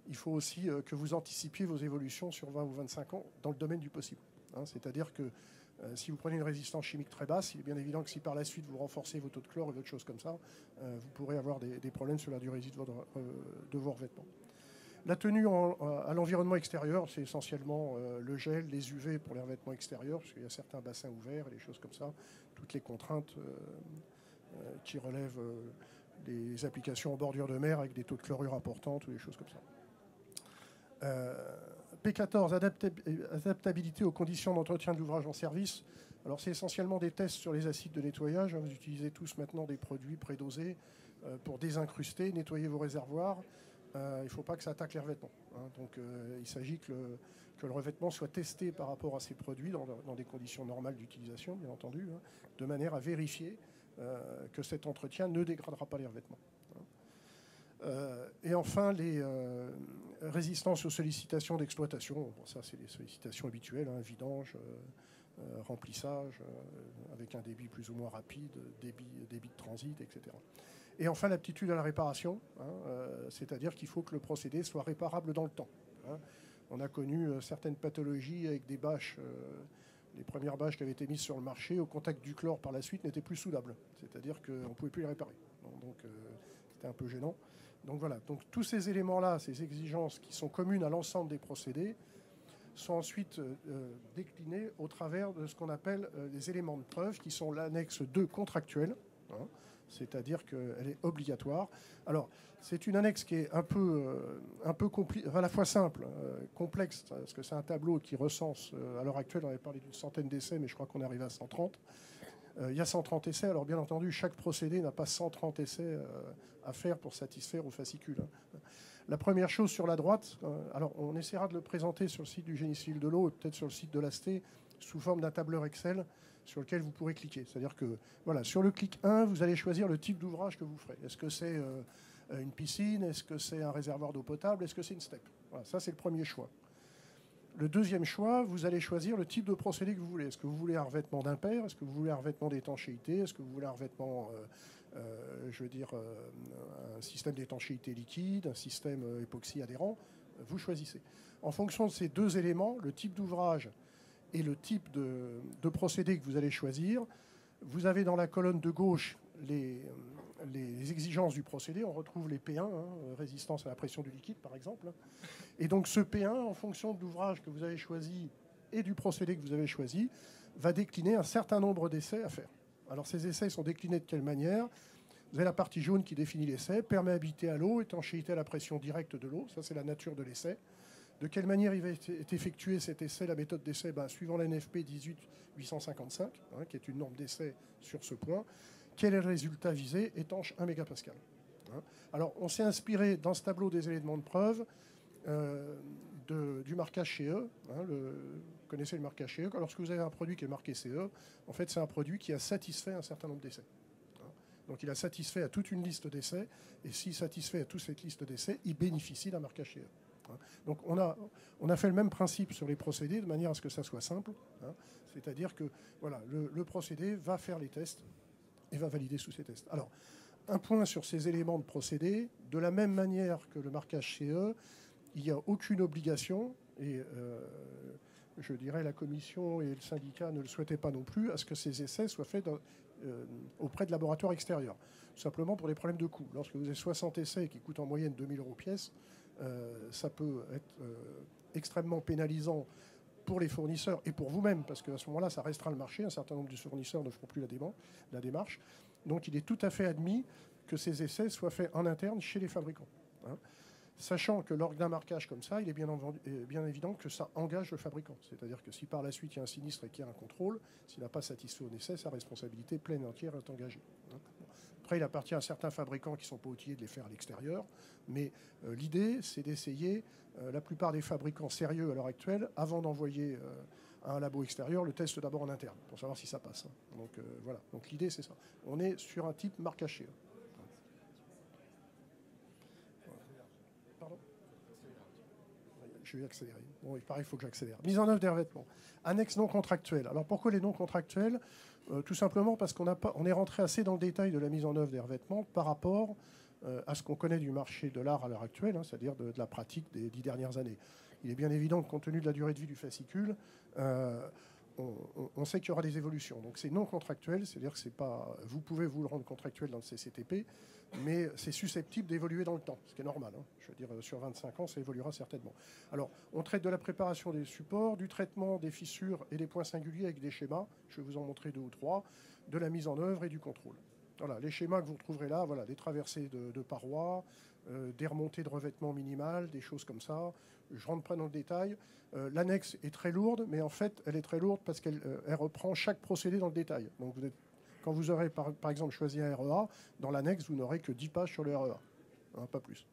Il faut aussi que vous anticipiez vos évolutions sur 20 ou 25 ans dans le domaine du possible. C'est-à-dire que si vous prenez une résistance chimique très basse, il est bien évident que si par la suite vous renforcez vos taux de chlore ou d'autres choses comme ça, vous pourrez avoir des problèmes sur la durée de vie de vos revêtements. La tenue à l'environnement extérieur, c'est essentiellement le gel, les UV pour les revêtements extérieurs, parce qu'il y a certains bassins ouverts et des choses comme ça, toutes les contraintes qui relèvent des applications en bordure de mer avec des taux de chlorure importants ou des choses comme ça. P14, adaptabilité aux conditions d'entretien de l'ouvrage en service. Alors c'est essentiellement des tests sur les acides de nettoyage. Vous utilisez tous maintenant des produits prédosés pour désincruster, nettoyer vos réservoirs. Il ne faut pas que ça attaque les revêtements. Donc il s'agit que le revêtement soit testé par rapport à ces produits dans des conditions normales d'utilisation, bien entendu, de manière à vérifier que cet entretien ne dégradera pas les revêtements. Et enfin, les résistances aux sollicitations d'exploitation. Bon, ça, c'est les sollicitations habituelles, vidange, remplissage, avec un débit plus ou moins rapide, débit de transit, etc. Et enfin, l'aptitude à la réparation, c'est-à-dire qu'il faut que le procédé soit réparable dans le temps. On a connu certaines pathologies avec des bâches. Les premières bâches qui avaient été mises sur le marché, au contact du chlore par la suite, n'étaient plus soudables. C'est-à-dire qu'on ne pouvait plus les réparer. Donc c'était un peu gênant. Donc voilà, donc tous ces éléments-là, ces exigences qui sont communes à l'ensemble des procédés, sont ensuite déclinés au travers de ce qu'on appelle les éléments de preuve, qui sont l'annexe 2 contractuelle, c'est-à-dire qu'elle est obligatoire. Alors, c'est une annexe qui est un peu à la fois simple, complexe, parce que c'est un tableau qui recense, à l'heure actuelle, on avait parlé d'une centaine d'essais, mais je crois qu'on est arrivé à 130. Il y a 130 essais, alors bien entendu, chaque procédé n'a pas 130 essais à faire pour satisfaire au fascicule. La première chose sur la droite, alors on essaiera de le présenter sur le site du Génie civil de l'eau et peut-être sur le site de l'ASTE sous forme d'un tableur Excel sur lequel vous pourrez cliquer. C'est-à-dire que voilà, sur le clic 1, vous allez choisir le type d'ouvrage que vous ferez. Est-ce que c'est une piscine? Est-ce que c'est un réservoir d'eau potable? Est-ce que c'est une steppe? Voilà, ça, c'est le premier choix. Le deuxième choix, vous allez choisir le type de procédé que vous voulez. Est-ce que vous voulez un revêtement d'impair? Est-ce que vous voulez un revêtement d'étanchéité? Est-ce que vous voulez un revêtement, un système d'étanchéité liquide, un système époxy adhérent? Vous choisissez. En fonction de ces deux éléments, le type d'ouvrage et le type de procédé que vous allez choisir, vous avez dans la colonne de gauche les exigences du procédé. On retrouve les P1, résistance à la pression du liquide, par exemple. Et donc ce P1, en fonction de l'ouvrage que vous avez choisi et du procédé que vous avez choisi, va décliner un certain nombre d'essais à faire. Alors ces essais sont déclinés de quelle manière? Vous avez la partie jaune qui définit l'essai, perméabilité à l'eau, étanchéité à la pression directe de l'eau. Ça, c'est la nature de l'essai. De quelle manière il va être effectué cet essai? La méthode d'essai, suivant la NFP 18855, qui est une norme d'essai sur ce point. Quel est le résultat visé? Étanche 1 mégapascal. Alors, on s'est inspiré dans ce tableau des éléments de preuve du marquage CE. Vous connaissez le marquage CE. Lorsque vous avez un produit qui est marqué CE, en fait, c'est un produit qui a satisfait un certain nombre d'essais. Donc, il a satisfait à toute une liste d'essais. Et s'il satisfait à toute cette liste d'essais, il bénéficie d'un marquage CE. Donc on a fait le même principe sur les procédés de manière à ce que ça soit simple. C'est-à-dire que voilà, le procédé va faire les tests et va valider sous ces tests. Alors, un point sur ces éléments de procédé. De la même manière que le marquage CE, il n'y a aucune obligation, et je dirais la commission et le syndicat ne le souhaitaient pas non plus, à ce que ces essais soient faits auprès de laboratoires extérieurs. Tout simplement pour des problèmes de coût. Lorsque vous avez 60 essais qui coûtent en moyenne 2 000 € pièce, ça peut être extrêmement pénalisant pour les fournisseurs et pour vous-même, parce qu'à ce moment-là, ça restreint le marché. Un certain nombre de fournisseurs ne feront plus la démarche. Donc, il est tout à fait admis que ces essais soient faits en interne chez les fabricants. Hein. Sachant que lors d'un marquage comme ça, il est bien évident que ça engage le fabricant. C'est-à-dire que si par la suite il y a un sinistre et qu'il y a un contrôle, s'il n'a pas satisfait au essai, sa responsabilité pleine et entière est engagée. Hein. Après, il appartient à certains fabricants qui ne sont pas outillés de les faire à l'extérieur. Mais l'idée, c'est d'essayer, la plupart des fabricants sérieux à l'heure actuelle, avant d'envoyer à un labo extérieur, le test d'abord en interne, pour savoir si ça passe. Hein. Donc voilà. Donc l'idée, c'est ça. On est sur un type marque cachée. Pardon ? Je vais accélérer. Bon, il paraît qu'il faut que j'accélère. Mise en œuvre des revêtements. Annexe non contractuelle. Alors pourquoi les non contractuels ? Tout simplement parce qu'on est rentré assez dans le détail de la mise en œuvre des revêtements par rapport à ce qu'on connaît du marché de l'art à l'heure actuelle, hein, c'est-à-dire de la pratique des 10 dernières années. Il est bien évident que compte tenu de la durée de vie du fascicule, on sait qu'il y aura des évolutions. Donc c'est non contractuel, c'est-à-dire que c'est pas, vous pouvez vous le rendre contractuel dans le CCTP, mais c'est susceptible d'évoluer dans le temps, ce qui est normal. Hein. Je veux dire, sur 25 ans, ça évoluera certainement. Alors, on traite de la préparation des supports, du traitement des fissures et des points singuliers avec des schémas. Je vais vous en montrer 2 ou 3, de la mise en œuvre et du contrôle. Voilà, les schémas que vous retrouverez là, voilà, des traversées de parois, des remontées de revêtement minimales, des choses comme ça. Je ne rentre pas dans le détail. L'annexe est très lourde, mais en fait, elle est très lourde parce qu'elle reprend chaque procédé dans le détail. Donc, quand vous aurez, par exemple, choisi un REA, dans l'annexe, vous n'aurez que 10 pages sur le REA. Hein, pas plus.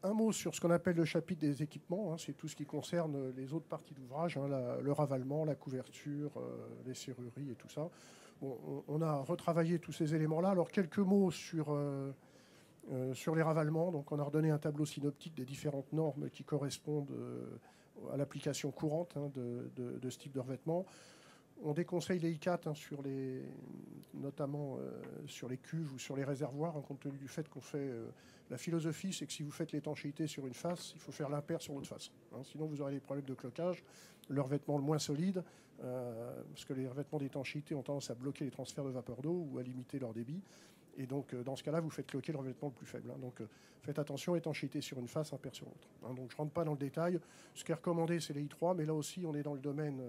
Un mot sur ce qu'on appelle le chapitre des équipements. Hein, c'est tout ce qui concerne les autres parties d'ouvrage, hein, le ravalement, la couverture, les serrureries et tout ça. Bon, on a retravaillé tous ces éléments-là. Alors, quelques mots sur les ravalements. Donc, on a redonné un tableau synoptique des différentes normes qui correspondent à l'application courante, hein, de ce type de revêtement. On déconseille les I4, hein, notamment sur les cuves ou sur les réservoirs, hein, compte tenu du fait qu'on fait... la philosophie, c'est que si vous faites l'étanchéité sur une face, il faut faire l'impair sur l'autre face. Hein, sinon, vous aurez des problèmes de cloquage. Le revêtement le moins solide, parce que les revêtements d'étanchéité ont tendance à bloquer les transferts de vapeur d'eau ou à limiter leur débit. Et donc, dans ce cas-là, vous faites cloquer le revêtement le plus faible. Hein. Donc, faites attention, étanchéité sur une face, impair sur l'autre. Hein. Donc, je ne rentre pas dans le détail. Ce qui est recommandé, c'est les I3, mais là aussi, on est dans le domaine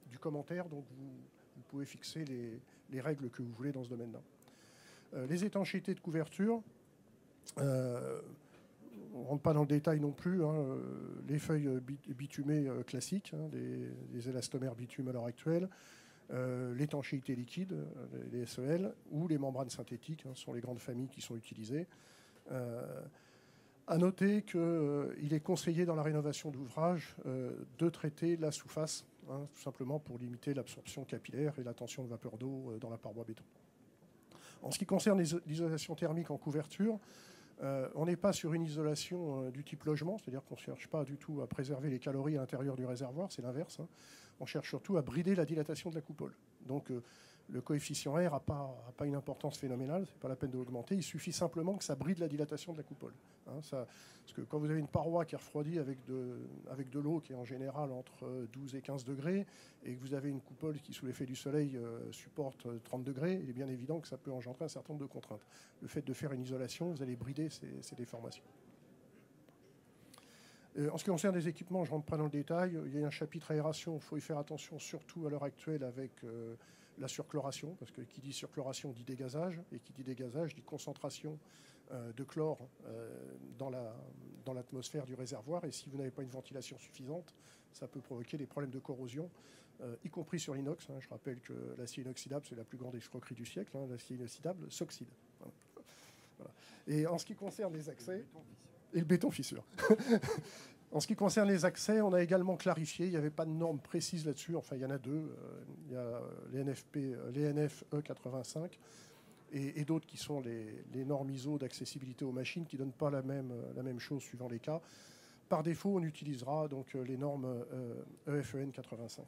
du commentaire, donc vous pouvez fixer les règles que vous voulez dans ce domaine-là. Les étanchéités de couverture, on ne rentre pas dans le détail non plus. Hein, les feuilles bitumées classiques, hein, les élastomères bitumes à l'heure actuelle, l'étanchéité liquide, les SEL, ou les membranes synthétiques, hein, sont les grandes familles qui sont utilisées. À noter qu'il est conseillé dans la rénovation d'ouvrage de traiter la sous-face, hein, tout simplement pour limiter l'absorption capillaire et la tension de vapeur d'eau dans la paroi béton. En ce qui concerne l'isolation thermique en couverture, on n'est pas sur une isolation du type logement, c'est-à-dire qu'on ne cherche pas du tout à préserver les calories à l'intérieur du réservoir, c'est l'inverse. Hein. On cherche surtout à brider la dilatation de la coupole. Donc le coefficient R n'a pas une importance phénoménale, ce n'est pas la peine de l'augmenter, il suffit simplement que ça bride la dilatation de la coupole. Hein, parce que quand vous avez une paroi qui est refroidie avec de l'eau qui est en général entre 12 et 15 degrés, et que vous avez une coupole qui, sous l'effet du soleil, supporte 30 degrés, il est bien évident que ça peut engendrer un certain nombre de contraintes. Le fait de faire une isolation, vous allez brider ces déformations. En ce qui concerne les équipements, je ne rentre pas dans le détail. Il y a un chapitre aération, il faut y faire attention, surtout à l'heure actuelle avec la surchloration, parce que qui dit surchloration dit dégazage, et qui dit dégazage dit concentration de chlore dans l'atmosphère du réservoir. Et si vous n'avez pas une ventilation suffisante, ça peut provoquer des problèmes de corrosion, y compris sur l'inox. Hein. Je rappelle que l'acier inoxydable, c'est la plus grande escroquerie du siècle. Hein. L'acier inoxydable s'oxyde. Voilà. Et en ce qui concerne les accès... Et le béton fissure. En ce qui concerne les accès, on a également clarifié, il n'y avait pas de normes précises là-dessus, enfin il y en a 2, il y a les NF E85 et d'autres qui sont les normes ISO d'accessibilité aux machines qui ne donnent pas la même chose suivant les cas. Par défaut, on utilisera donc les normes EFEN 85.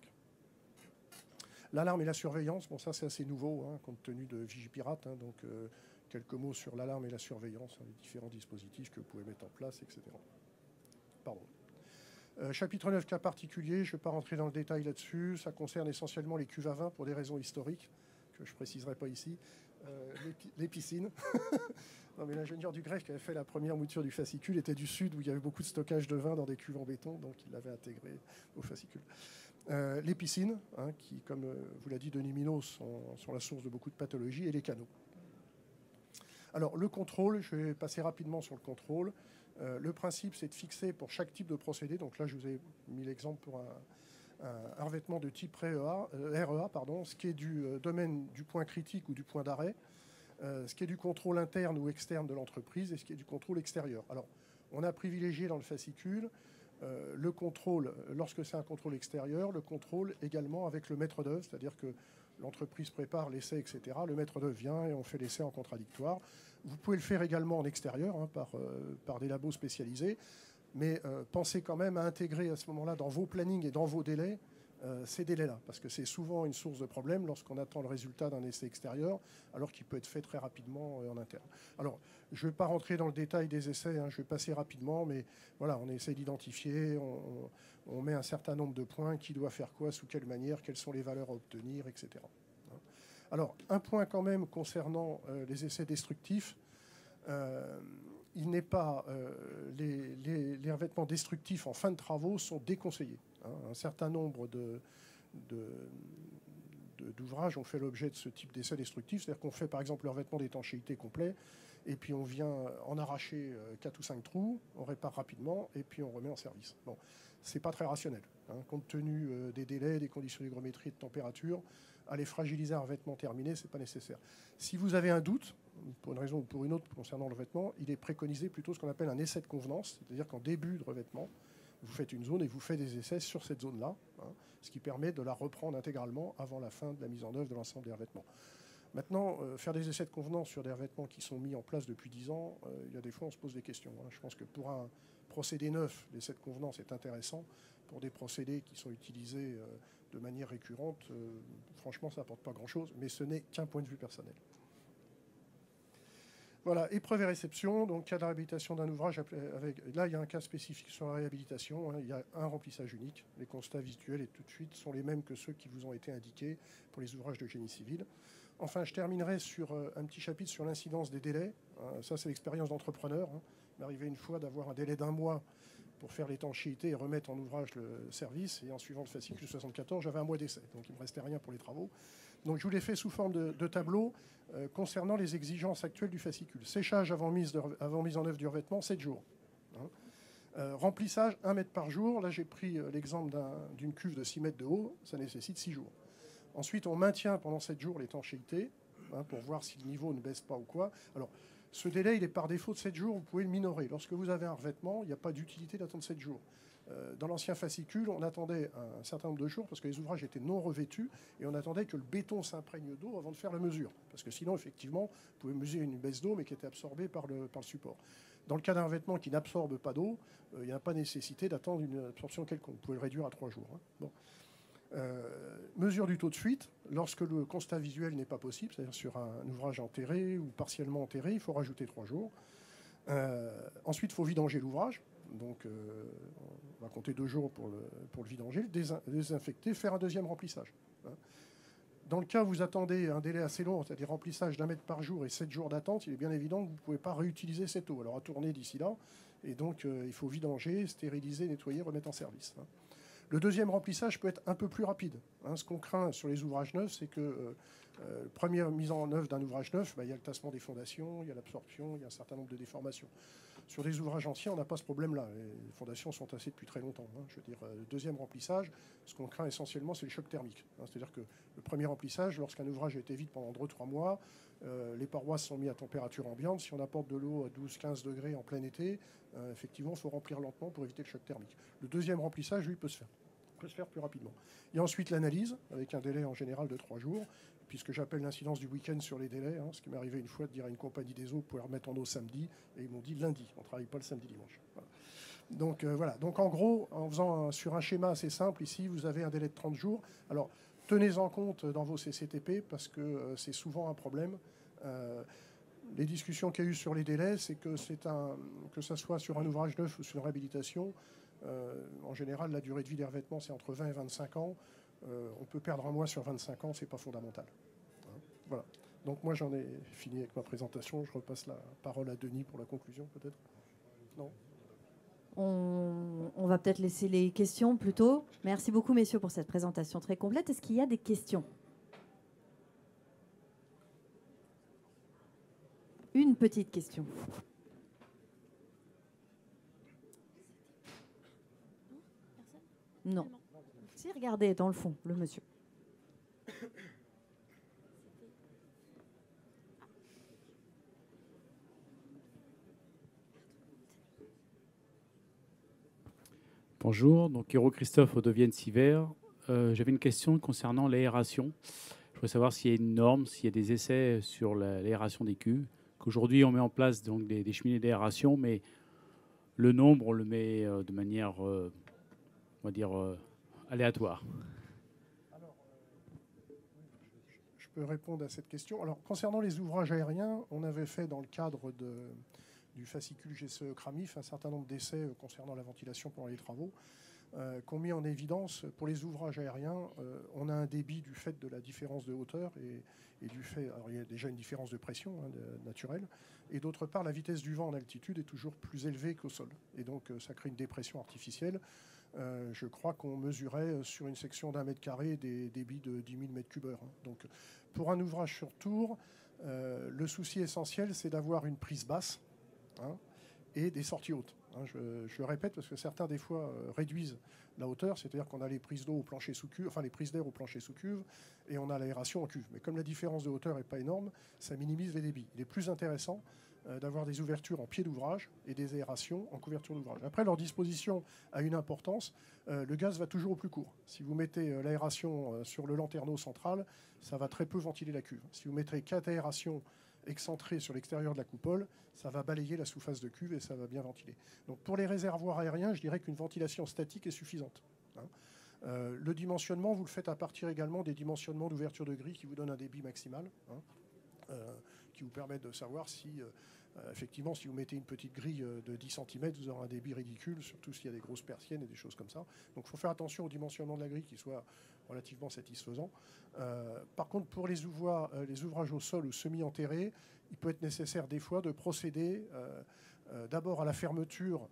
L'alarme et la surveillance, bon ça c'est assez nouveau, hein, compte tenu de Vigipirate, hein, donc quelques mots sur l'alarme et la surveillance, hein, les différents dispositifs que vous pouvez mettre en place, etc. Pardon. Chapitre 9, cas particulier, je ne vais pas rentrer dans le détail là-dessus, ça concerne essentiellement les cuves à vin pour des raisons historiques, que je ne préciserai pas ici. les piscines. Non, mais l'ingénieur du greffe qui avait fait la première mouture du fascicule était du sud où il y avait beaucoup de stockage de vin dans des cuves en béton, donc il l'avait intégré au fascicule. Les piscines, hein, qui, comme vous l'a dit Denis Minot, sont la source de beaucoup de pathologies, et les canaux. Alors, le contrôle, je vais passer rapidement sur le contrôle. Le principe, c'est de fixer pour chaque type de procédé. Donc là, je vous ai mis l'exemple pour un revêtement de type REA, ce qui est du domaine du point critique ou du point d'arrêt, ce qui est du contrôle interne ou externe de l'entreprise et ce qui est du contrôle extérieur. Alors, on a privilégié dans le fascicule le contrôle, lorsque c'est un contrôle extérieur, le contrôle également avec le maître d'œuvre, c'est-à-dire que l'entreprise prépare l'essai, etc. Le maître d'œuvre vient et on fait l'essai en contradictoire. Vous pouvez le faire également en extérieur, hein, par des labos spécialisés, mais pensez quand même à intégrer à ce moment-là dans vos plannings et dans vos délais ces délais-là, parce que c'est souvent une source de problème lorsqu'on attend le résultat d'un essai extérieur, alors qu'il peut être fait très rapidement en interne. Alors, je ne vais pas rentrer dans le détail des essais, hein, je vais passer rapidement, mais voilà, on essaie d'identifier, on met un certain nombre de points, qui doit faire quoi, sous quelle manière, quelles sont les valeurs à obtenir, etc. Alors, un point quand même concernant les essais destructifs, il n'est pas les revêtements destructifs en fin de travaux sont déconseillés. Hein. Un certain nombre d'ouvrages ont fait l'objet de ce type d'essai destructif, c'est-à-dire qu'on fait par exemple le revêtement d'étanchéité complet, et puis on vient en arracher 4 ou 5 trous, on répare rapidement, et puis on remet en service. Bon, c'est pas très rationnel, hein, compte tenu des délais, des conditions d'hygrométrie et de température. Aller fragiliser un revêtement terminé, c'est pas nécessaire. Si vous avez un doute, pour une raison ou pour une autre concernant le revêtement, il est préconisé plutôt ce qu'on appelle un essai de convenance, c'est-à-dire qu'en début de revêtement, vous faites une zone et vous faites des essais sur cette zone-là, hein, ce qui permet de la reprendre intégralement avant la fin de la mise en œuvre de l'ensemble des revêtements. Maintenant, faire des essais de convenance sur des revêtements qui sont mis en place depuis 10 ans, il y a des fois on se pose des questions. Hein. Je pense que pour un procédé neuf, l'essai de convenance est intéressant. Pour des procédés qui sont utilisés de manière récurrente, franchement, ça n'apporte pas grand-chose, mais ce n'est qu'un point de vue personnel. Voilà, épreuve et réception, donc cas de réhabilitation d'un ouvrage. Là, il y a un cas spécifique sur la réhabilitation, hein, il y a un remplissage unique. Les constats visuels et tout de suite sont les mêmes que ceux qui vous ont été indiqués pour les ouvrages de génie civil. Enfin, je terminerai sur un petit chapitre sur l'incidence des délais. Ça, c'est l'expérience d'entrepreneur. Hein. Il m'est arrivé une fois d'avoir un délai d'1 mois pour faire l'étanchéité et remettre en ouvrage le service. Et en suivant le fascicule 74, j'avais un mois d'essai. Donc, il ne me restait rien pour les travaux. Donc, je vous l'ai fait sous forme de tableau concernant les exigences actuelles du fascicule. Séchage avant mise en œuvre du revêtement, 7 jours. Hein. Remplissage, 1 mètre par jour. Là, j'ai pris l'exemple d'une cuve de 6 mètres de haut. Ça nécessite 6 jours. Ensuite, on maintient pendant 7 jours l'étanchéité, hein, pour voir si le niveau ne baisse pas ou quoi. Alors, ce délai, il est par défaut de 7 jours, vous pouvez le minorer. Lorsque vous avez un revêtement, il n'y a pas d'utilité d'attendre 7 jours. Dans l'ancien fascicule, on attendait un certain nombre de jours parce que les ouvrages étaient non revêtus et on attendait que le béton s'imprègne d'eau avant de faire la mesure. Parce que sinon, effectivement, vous pouvez mesurer une baisse d'eau mais qui était absorbée par le support. Dans le cas d'un revêtement qui n'absorbe pas d'eau, il n'y a pas nécessité d'attendre une absorption quelconque. Vous pouvez le réduire à 3 jours. Hein. Bon. Mesure du taux de fuite, lorsque le constat visuel n'est pas possible, c'est-à-dire sur un ouvrage enterré ou partiellement enterré, il faut rajouter 3 jours. Ensuite, il faut vidanger l'ouvrage, donc on va compter 2 jours pour le vidanger, le désinfecter, faire un deuxième remplissage. Hein. Dans le cas où vous attendez un délai assez long, c'est-à-dire remplissage d'1 mètre par jour et 7 jours d'attente, il est bien évident que vous ne pouvez pas réutiliser cette eau. Alors à tourner d'ici là, et donc il faut vidanger, stériliser, nettoyer, remettre en service. Hein. Le deuxième remplissage peut être un peu plus rapide. Hein. Ce qu'on craint sur les ouvrages neufs, c'est que première mise en œuvre d'un ouvrage neuf, il y a le tassement des fondations, il y a l'absorption, il y a un certain nombre de déformations. Sur des ouvrages anciens, on n'a pas ce problème-là. Les fondations sont tassées depuis très longtemps. Hein. Je veux dire, le deuxième remplissage, ce qu'on craint essentiellement, c'est le choc thermique. Hein. C'est-à-dire que le premier remplissage, lorsqu'un ouvrage a été vide pendant 2-3 mois, les parois sont mises à température ambiante. Si on apporte de l'eau à 12-15 degrés en plein été, effectivement, il faut remplir lentement pour éviter le choc thermique. Le deuxième remplissage, lui, peut se faire plus rapidement. Il y a ensuite l'analyse, avec un délai en général de 3 jours, puisque j'appelle l'incidence du week-end sur les délais. Hein, ce qui m'est arrivé une fois de dire à une compagnie des eaux, vous pouvez remettre en eau samedi, et ils m'ont dit lundi. On ne travaille pas le samedi dimanche. Voilà. Donc voilà. Donc en gros, en faisant sur un schéma assez simple, ici, vous avez un délai de 30 jours. Alors, tenez-en compte dans vos CCTP, parce que c'est souvent un problème. Les discussions qu'il y a eu sur les délais, c'est que que ce soit sur un ouvrage neuf ou sur une réhabilitation, en général, la durée de vie des revêtements, c'est entre 20 et 25 ans. On peut perdre un mois sur 25 ans, c'est pas fondamental. Hein, voilà. Donc moi j'en ai fini avec ma présentation. Je repasse la parole à Denis pour la conclusion peut-être. Non. On va peut-être laisser les questions plutôt. Merci beaucoup messieurs pour cette présentation très complète. Est-ce qu'il y a des questions? Une petite question. Non. Si, regardez dans le fond, le monsieur. Bonjour, donc Héro Christophe Audevienne-Sivert. J'avais une question concernant l'aération. Je voudrais savoir s'il y a une norme, s'il y a des essais sur l'aération des cuves. Qu'aujourd'hui, on met en place donc des cheminées d'aération, mais le nombre, on le met de manière, on va dire, aléatoire. Alors, je peux répondre à cette question. Alors, concernant les ouvrages aériens, on avait fait dans le cadre du fascicule GCE Cramif un certain nombre d'essais concernant la ventilation pendant les travaux, qu'ont mis en évidence pour les ouvrages aériens, on a un débit du fait de la différence de hauteur et du fait, alors il y a déjà une différence de pression naturelle, et d'autre part la vitesse du vent en altitude est toujours plus élevée qu'au sol, et donc ça crée une dépression artificielle. Je crois qu'on mesurait sur une section d'1 mètre carré des débits de 10 000 mètres cubes heure. Donc pour un ouvrage sur tour, le souci essentiel c'est d'avoir une prise basse, et des sorties hautes. Je répète parce que certains des fois réduisent la hauteur, c'est-à-dire qu'on a les prises d'eau au plancher sous cuve, enfin les prises d'air au plancher sous cuve, et on a l'aération en cuve. Mais comme la différence de hauteur n'est pas énorme, ça minimise les débits. Il est plus intéressant d'avoir des ouvertures en pied d'ouvrage et des aérations en couverture d'ouvrage. Après, leur disposition a une importance. Le gaz va toujours au plus court. Si vous mettez l'aération sur le lanterneau central, ça va très peu ventiler la cuve. Si vous mettez 4 aérations excentré sur l'extérieur de la coupole, ça va balayer la sous-face de cuve et ça va bien ventiler. Donc pour les réservoirs aériens, je dirais qu'une ventilation statique est suffisante. Le dimensionnement, vous le faites à partir également des dimensionnements d'ouverture de grille qui vous donnent un débit maximal, qui vous permettent de savoir si, effectivement, si vous mettez une petite grille de 10 cm, vous aurez un débit ridicule, surtout s'il y a des grosses persiennes et des choses comme ça. Donc il faut faire attention au dimensionnement de la grille qui soit relativement satisfaisant. Par contre, pour les ouvrages au sol ou semi-enterrés, il peut être nécessaire des fois de procéder d'abord à la fermeture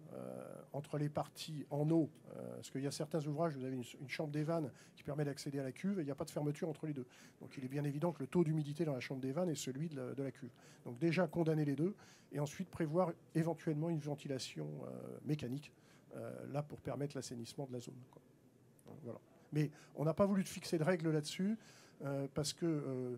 entre les parties en eau, parce qu'il y a certains ouvrages où vous avez une chambre des vannes qui permet d'accéder à la cuve et il n'y a pas de fermeture entre les deux. Donc il est bien évident que le taux d'humidité dans la chambre des vannes est celui de la cuve. Donc déjà condamner les deux et ensuite prévoir éventuellement une ventilation mécanique, là pour permettre l'assainissement de la zone, quoi. Donc, voilà. Mais on n'a pas voulu fixer de règles là-dessus parce que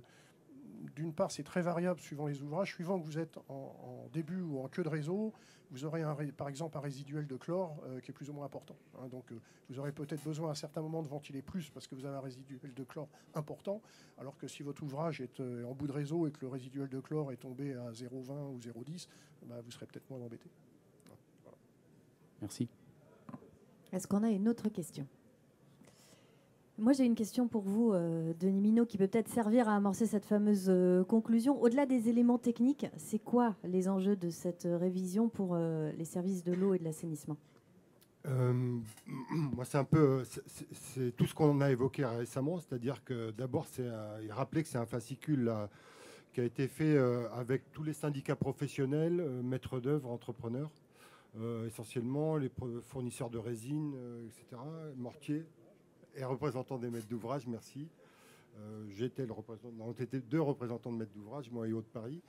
d'une part, c'est très variable suivant les ouvrages. Suivant que vous êtes en début ou en queue de réseau, vous aurez par exemple un résiduel de chlore qui est plus ou moins important. Donc vous aurez peut-être besoin à un certain moment de ventiler plus parce que vous avez un résiduel de chlore important, alors que si votre ouvrage est en bout de réseau et que le résiduel de chlore est tombé à 0,20 ou 0,10, vous serez peut-être moins embêté. Voilà. Merci. Est-ce qu'on a une autre question ? Moi, j'ai une question pour vous, Denis Minot, qui peut peut-être servir à amorcer cette fameuse conclusion. Au-delà des éléments techniques, c'est quoi les enjeux de cette révision pour les services de l'eau et de l'assainissement ? Moi, c'est tout ce qu'on a évoqué récemment, c'est-à-dire que d'abord, il rappelait que c'est un fascicule là, qui a été fait avec tous les syndicats professionnels, maîtres d'œuvre, entrepreneurs, essentiellement les fournisseurs de résine, etc., mortiers. Et représentant des maîtres d'ouvrage, merci. J'étais le représentant, on était 2 représentants de maîtres d'ouvrage, moi et Haute-Paris.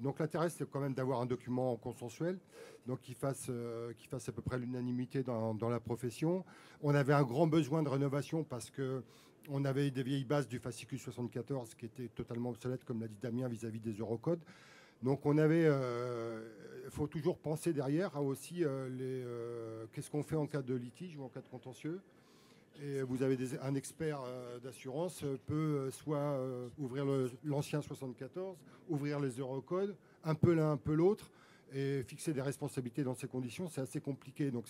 Donc l'intérêt, c'est quand même d'avoir un document consensuel, donc qui fasse à peu près l'unanimité dans la profession. On avait un grand besoin de rénovation parce que on avait des vieilles bases du fascicule 74 qui étaient totalement obsolètes, comme l'a dit Damien, vis-à-vis des Eurocodes. Donc on avait, faut toujours penser derrière aussi qu'est-ce qu'on fait en cas de litige ou en cas de contentieux. Et vous avez un expert d'assurance peut soit ouvrir l'ancien 74, ouvrir les Eurocodes, un peu l'un, un peu l'autre, et fixer des responsabilités dans ces conditions, c'est assez compliqué. Donc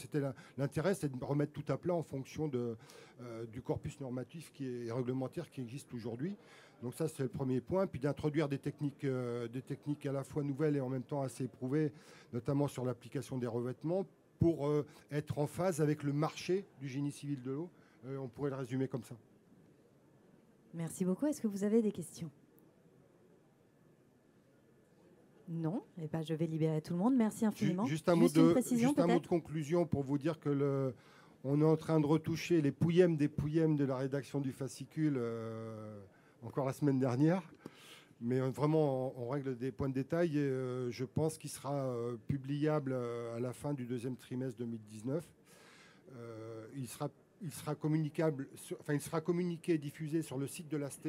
l'intérêt, c'est de remettre tout à plat en fonction du corpus normatif et réglementaire qui existe aujourd'hui. Donc ça, c'est le premier point. Puis d'introduire des techniques à la fois nouvelles et en même temps assez éprouvées, notamment sur l'application des revêtements, pour être en phase avec le marché du génie civil de l'eau. On pourrait le résumer comme ça. Merci beaucoup. Est-ce que vous avez des questions ? Non. Eh ben, je vais libérer tout le monde. Merci infiniment. Juste un mot de conclusion pour vous dire que on est en train de retoucher les pouillèmes des pouillèmes de la rédaction du fascicule encore la semaine dernière. Mais vraiment, on règle des points de détail et je pense qu'il sera publiable à la fin du deuxième trimestre 2019. Il sera communiqué et diffusé sur le site de l'AST.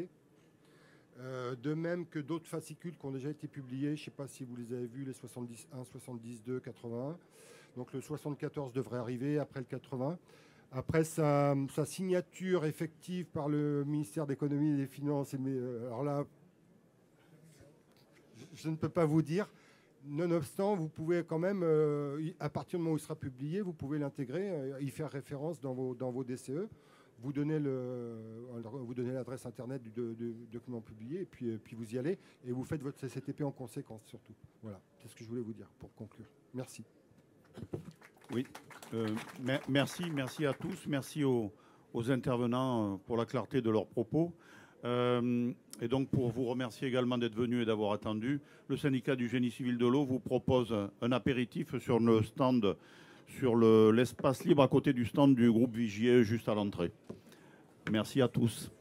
De même que d'autres fascicules qui ont déjà été publiés. Je ne sais pas si vous les avez vus, les 71, 72, 81. Donc le 74 devrait arriver après le 80. Après sa signature effective par le ministère de l'économie et des finances. Alors là, je ne peux pas vous dire. Nonobstant, vous pouvez quand même, à partir du moment où il sera publié, vous pouvez l'intégrer, y faire référence dans vos DCE. Vous donnez l'adresse internet du document publié et puis vous y allez et vous faites votre CCTP en conséquence surtout. Voilà, c'est ce que je voulais vous dire pour conclure. Merci. Oui, merci à tous, merci aux intervenants pour la clarté de leurs propos. Et donc pour vous remercier également d'être venus et d'avoir attendu, le syndicat du génie civil de l'eau vous propose un apéritif sur le stand, sur l'espace libre à côté du stand du groupe Vigier juste à l'entrée. Merci à tous.